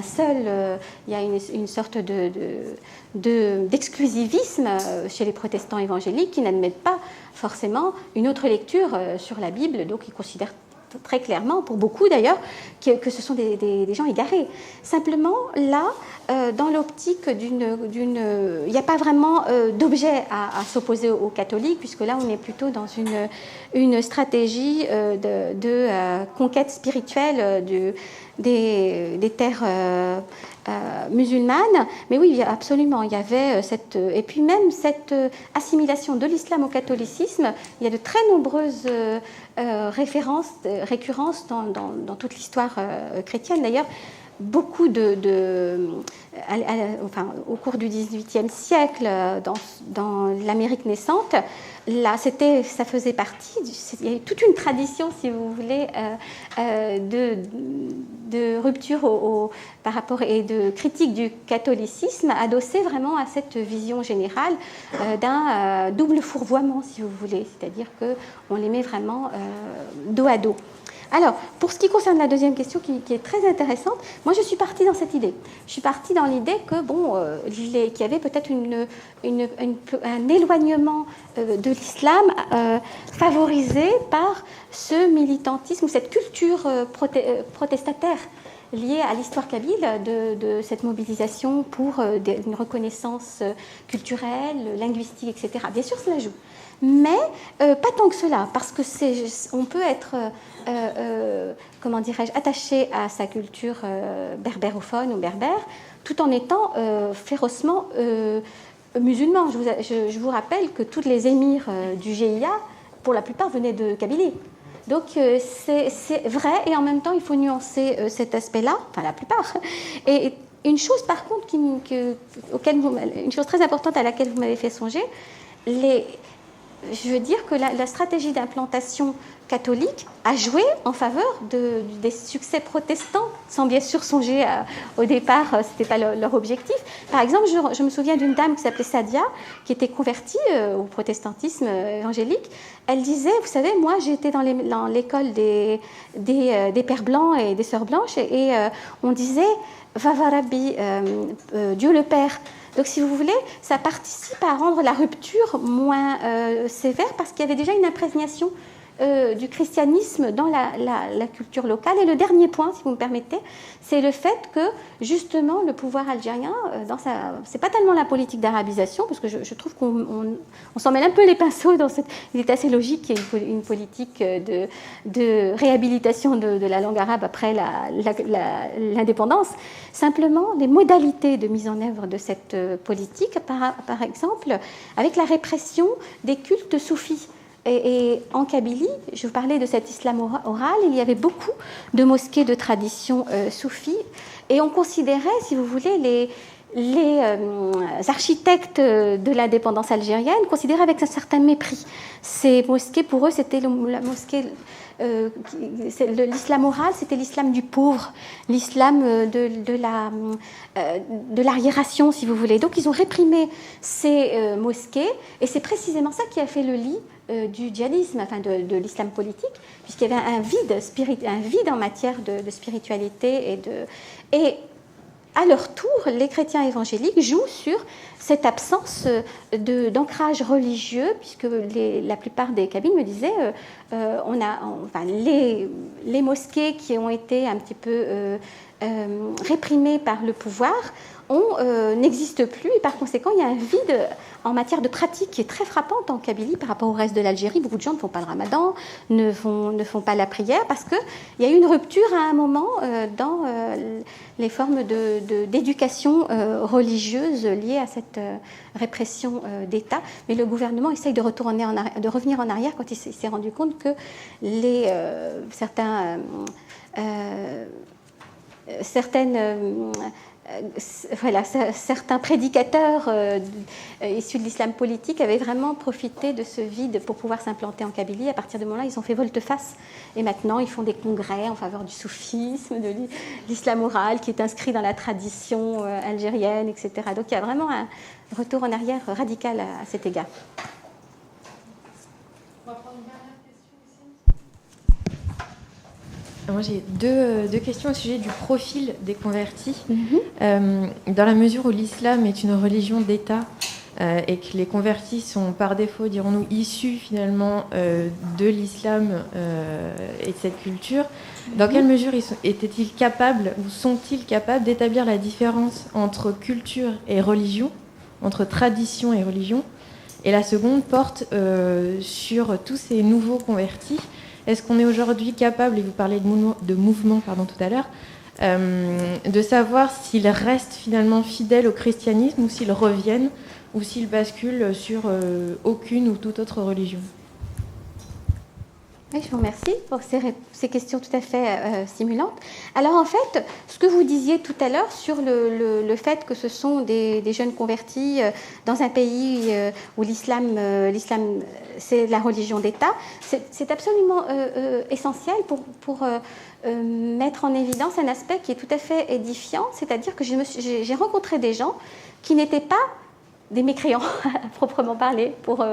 Speaker 1: y a une sorte d'exclusivisme chez les protestants évangéliques qui n'admettent pas forcément une autre lecture sur la Bible, donc ils considèrent très clairement, pour beaucoup d'ailleurs, que ce sont des gens égarés. Simplement, là, dans l'optique il n'y a pas vraiment d'objet à s'opposer aux catholiques, puisque là, on est plutôt dans une stratégie de conquête spirituelle des terres musulmanes. Mais oui, absolument, il y avait cette... Et puis même cette assimilation de l'islam au catholicisme, il y a de très nombreuses récurrences dans toute l'histoire chrétienne. D'ailleurs, beaucoup au cours du XVIIIe siècle, dans l'Amérique naissante, là, ça faisait partie, il y a eu toute une tradition, si vous voulez, de rupture par rapport et de critique du catholicisme, adossée vraiment à cette vision générale d'un double fourvoiement, si vous voulez, c'est-à-dire qu'on les met vraiment dos à dos. Alors, pour ce qui concerne la deuxième question, qui est très intéressante, moi je suis partie dans cette idée. Je suis partie dans l'idée que, qu'il y avait peut-être un éloignement de l'islam favorisé par ce militantisme ou cette culture protestataire liée à l'histoire kabyle de cette mobilisation pour une reconnaissance culturelle, linguistique, etc. Bien sûr, cela joue. Mais pas tant que cela, parce que on peut être, comment dirais-je, attaché à sa culture berbérophone ou berbère, tout en étant férocement musulman. Je vous rappelle que tous les émirs du GIA, pour la plupart, venaient de Kabylie. Donc c'est vrai, et en même temps, il faut nuancer cet aspect-là, enfin la plupart. Et une chose, par contre, une chose très importante à laquelle vous m'avez fait songer, je veux dire que la stratégie d'implantation catholique a joué en faveur des succès protestants, sans bien sûr songer au départ, ce n'était pas leur objectif. Par exemple, je me souviens d'une dame qui s'appelait Sadia, qui était convertie au protestantisme évangélique. Elle disait, vous savez, moi j'ai été dans l'école des pères blancs et des sœurs blanches, et on disait « Vava Rabbi, Dieu le Père ». Donc, si vous voulez, ça participe à rendre la rupture moins sévère parce qu'il y avait déjà une imprégnation du christianisme dans la culture locale. Et le dernier point, si vous me permettez, c'est le fait que, justement, le pouvoir algérien, c'est pas tellement la politique d'arabisation, parce que je trouve qu'on s'en mêle un peu les pinceaux dans il est assez logique qu'il y ait une politique de réhabilitation de la langue arabe après l'indépendance. Simplement, les modalités de mise en œuvre de cette politique, par exemple, avec la répression des cultes soufis. Et en Kabylie, je vous parlais de cet islam oral, il y avait beaucoup de mosquées de tradition soufie, et on considérait, si vous voulez, les architectes de l'indépendance algérienne considéraient avec un certain mépris ces mosquées. Pour eux, c'était la mosquée... l'islam oral, c'était l'islam du pauvre, l'islam de l'arriération, si vous voulez. Donc, ils ont réprimé ces mosquées, et c'est précisément ça qui a fait le lit du djihadisme, enfin de l'islam politique, puisqu'il y avait un vide en matière de spiritualité et à leur tour, les chrétiens évangéliques jouent sur cette absence d'ancrage religieux, puisque la plupart des Kabyles me disaient les mosquées qui ont été un petit peu réprimées par le pouvoir n'existent plus, et par conséquent, il y a un vide en matière de pratique qui est très frappante en Kabylie par rapport au reste de l'Algérie. Beaucoup de gens ne font pas le ramadan, ne font pas la prière, parce qu'il y a eu une rupture à un moment dans les formes d'éducation religieuse liées à cette répression d'État. Mais le gouvernement essaye de revenir en arrière quand il s'est rendu compte que certains prédicateurs issus de l'islam politique avaient vraiment profité de ce vide pour pouvoir s'implanter en Kabylie. À partir de ce moment-là, ils ont fait volte-face. Et maintenant, ils font des congrès en faveur du soufisme, de l'islam oral, qui est inscrit dans la tradition algérienne, etc. Donc il y a vraiment un retour en arrière radical à cet égard.
Speaker 2: On va prendre une dernière question ici.
Speaker 7: Moi, j'ai deux questions au sujet du profil des convertis. Dans la mesure où l'islam est une religion d'État et que les convertis sont par défaut, dirons-nous, issus finalement de l'islam et de cette culture, dans quelle mesure étaient-ils capables ou sont-ils capables d'établir la différence entre culture et religion, entre tradition et religion? Et la seconde porte sur tous ces nouveaux convertis. Est-ce qu'on est aujourd'hui capable, et vous parlez de mouvement tout à l'heure, de savoir s'ils restent finalement fidèles au christianisme ou s'ils reviennent ou s'ils basculent sur aucune ou toute autre religion?
Speaker 1: Oui, je vous remercie pour ces questions tout à fait stimulantes. Alors en fait, ce que vous disiez tout à l'heure sur le fait que ce sont des jeunes convertis dans un pays où l'islam c'est la religion d'État, c'est absolument essentiel pour mettre en évidence un aspect qui est tout à fait édifiant, c'est-à-dire que j'ai rencontré des gens qui n'étaient pas des mécréants, à proprement parler, pour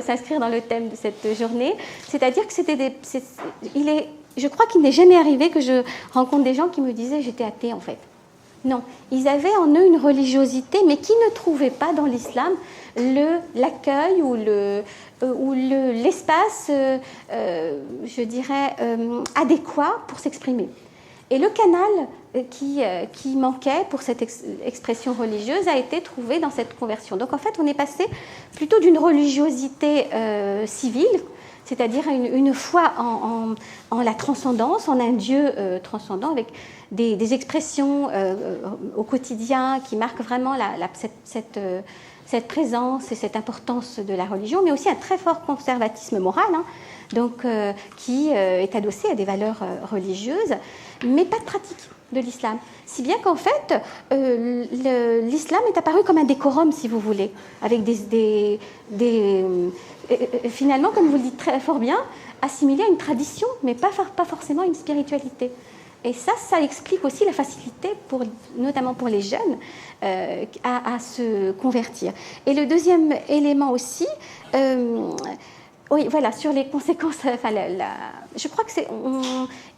Speaker 1: s'inscrire dans le thème de cette journée. C'est-à-dire que je crois qu'il n'est jamais arrivé que je rencontre des gens qui me disaient « j'étais athée en fait ». Non, ils avaient en eux une religiosité, mais qui ne trouvaient pas dans l'islam l'accueil ou l'espace, je dirais, adéquat pour s'exprimer. Et le canal qui manquait pour cette expression religieuse a été trouvé dans cette conversion. Donc en fait, on est passé plutôt d'une religiosité civile, c'est-à-dire une foi en la transcendance, en un Dieu transcendant, avec des expressions au quotidien qui marquent vraiment cette présence et cette importance de la religion, mais aussi un très fort conservatisme moral, donc, qui est adossé à des valeurs religieuses, mais pas de pratique de l'islam. Si bien qu'en fait, l'islam est apparu comme un décorum, si vous voulez, avec finalement, comme vous le dites très fort bien, assimilé à une tradition, mais pas forcément une spiritualité. Et ça explique aussi la facilité, notamment pour les jeunes, à se convertir. Et le deuxième élément aussi, oui, voilà, sur les conséquences. Je crois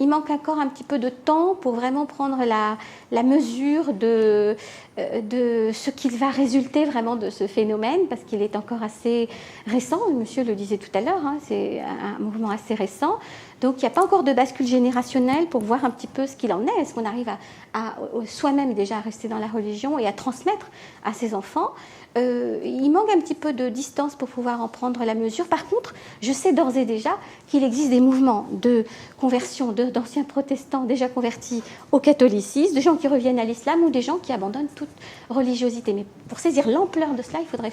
Speaker 1: il manque encore un petit peu de temps pour vraiment prendre la mesure de ce qu'il va résulter vraiment de ce phénomène, parce qu'il est encore assez récent. Monsieur le disait tout à l'heure, c'est un mouvement assez récent. Donc il n'y a pas encore de bascule générationnelle pour voir un petit peu ce qu'il en est. Est-ce qu'on arrive à soi-même déjà à rester dans la religion et à transmettre à ses enfants? Il manque un petit peu de distance pour pouvoir en prendre la mesure. Par contre, je sais d'ores et déjà qu'il existe des mouvements de conversion d'anciens protestants déjà convertis au catholicisme, de gens qui reviennent à l'islam ou des gens qui abandonnent toute religiosité. Mais pour saisir l'ampleur de cela, il faudrait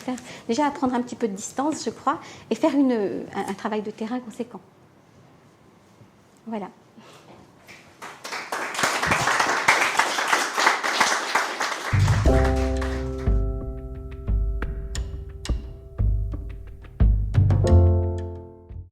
Speaker 1: déjà prendre un petit peu de distance, je crois, et faire un travail de terrain conséquent. Voilà.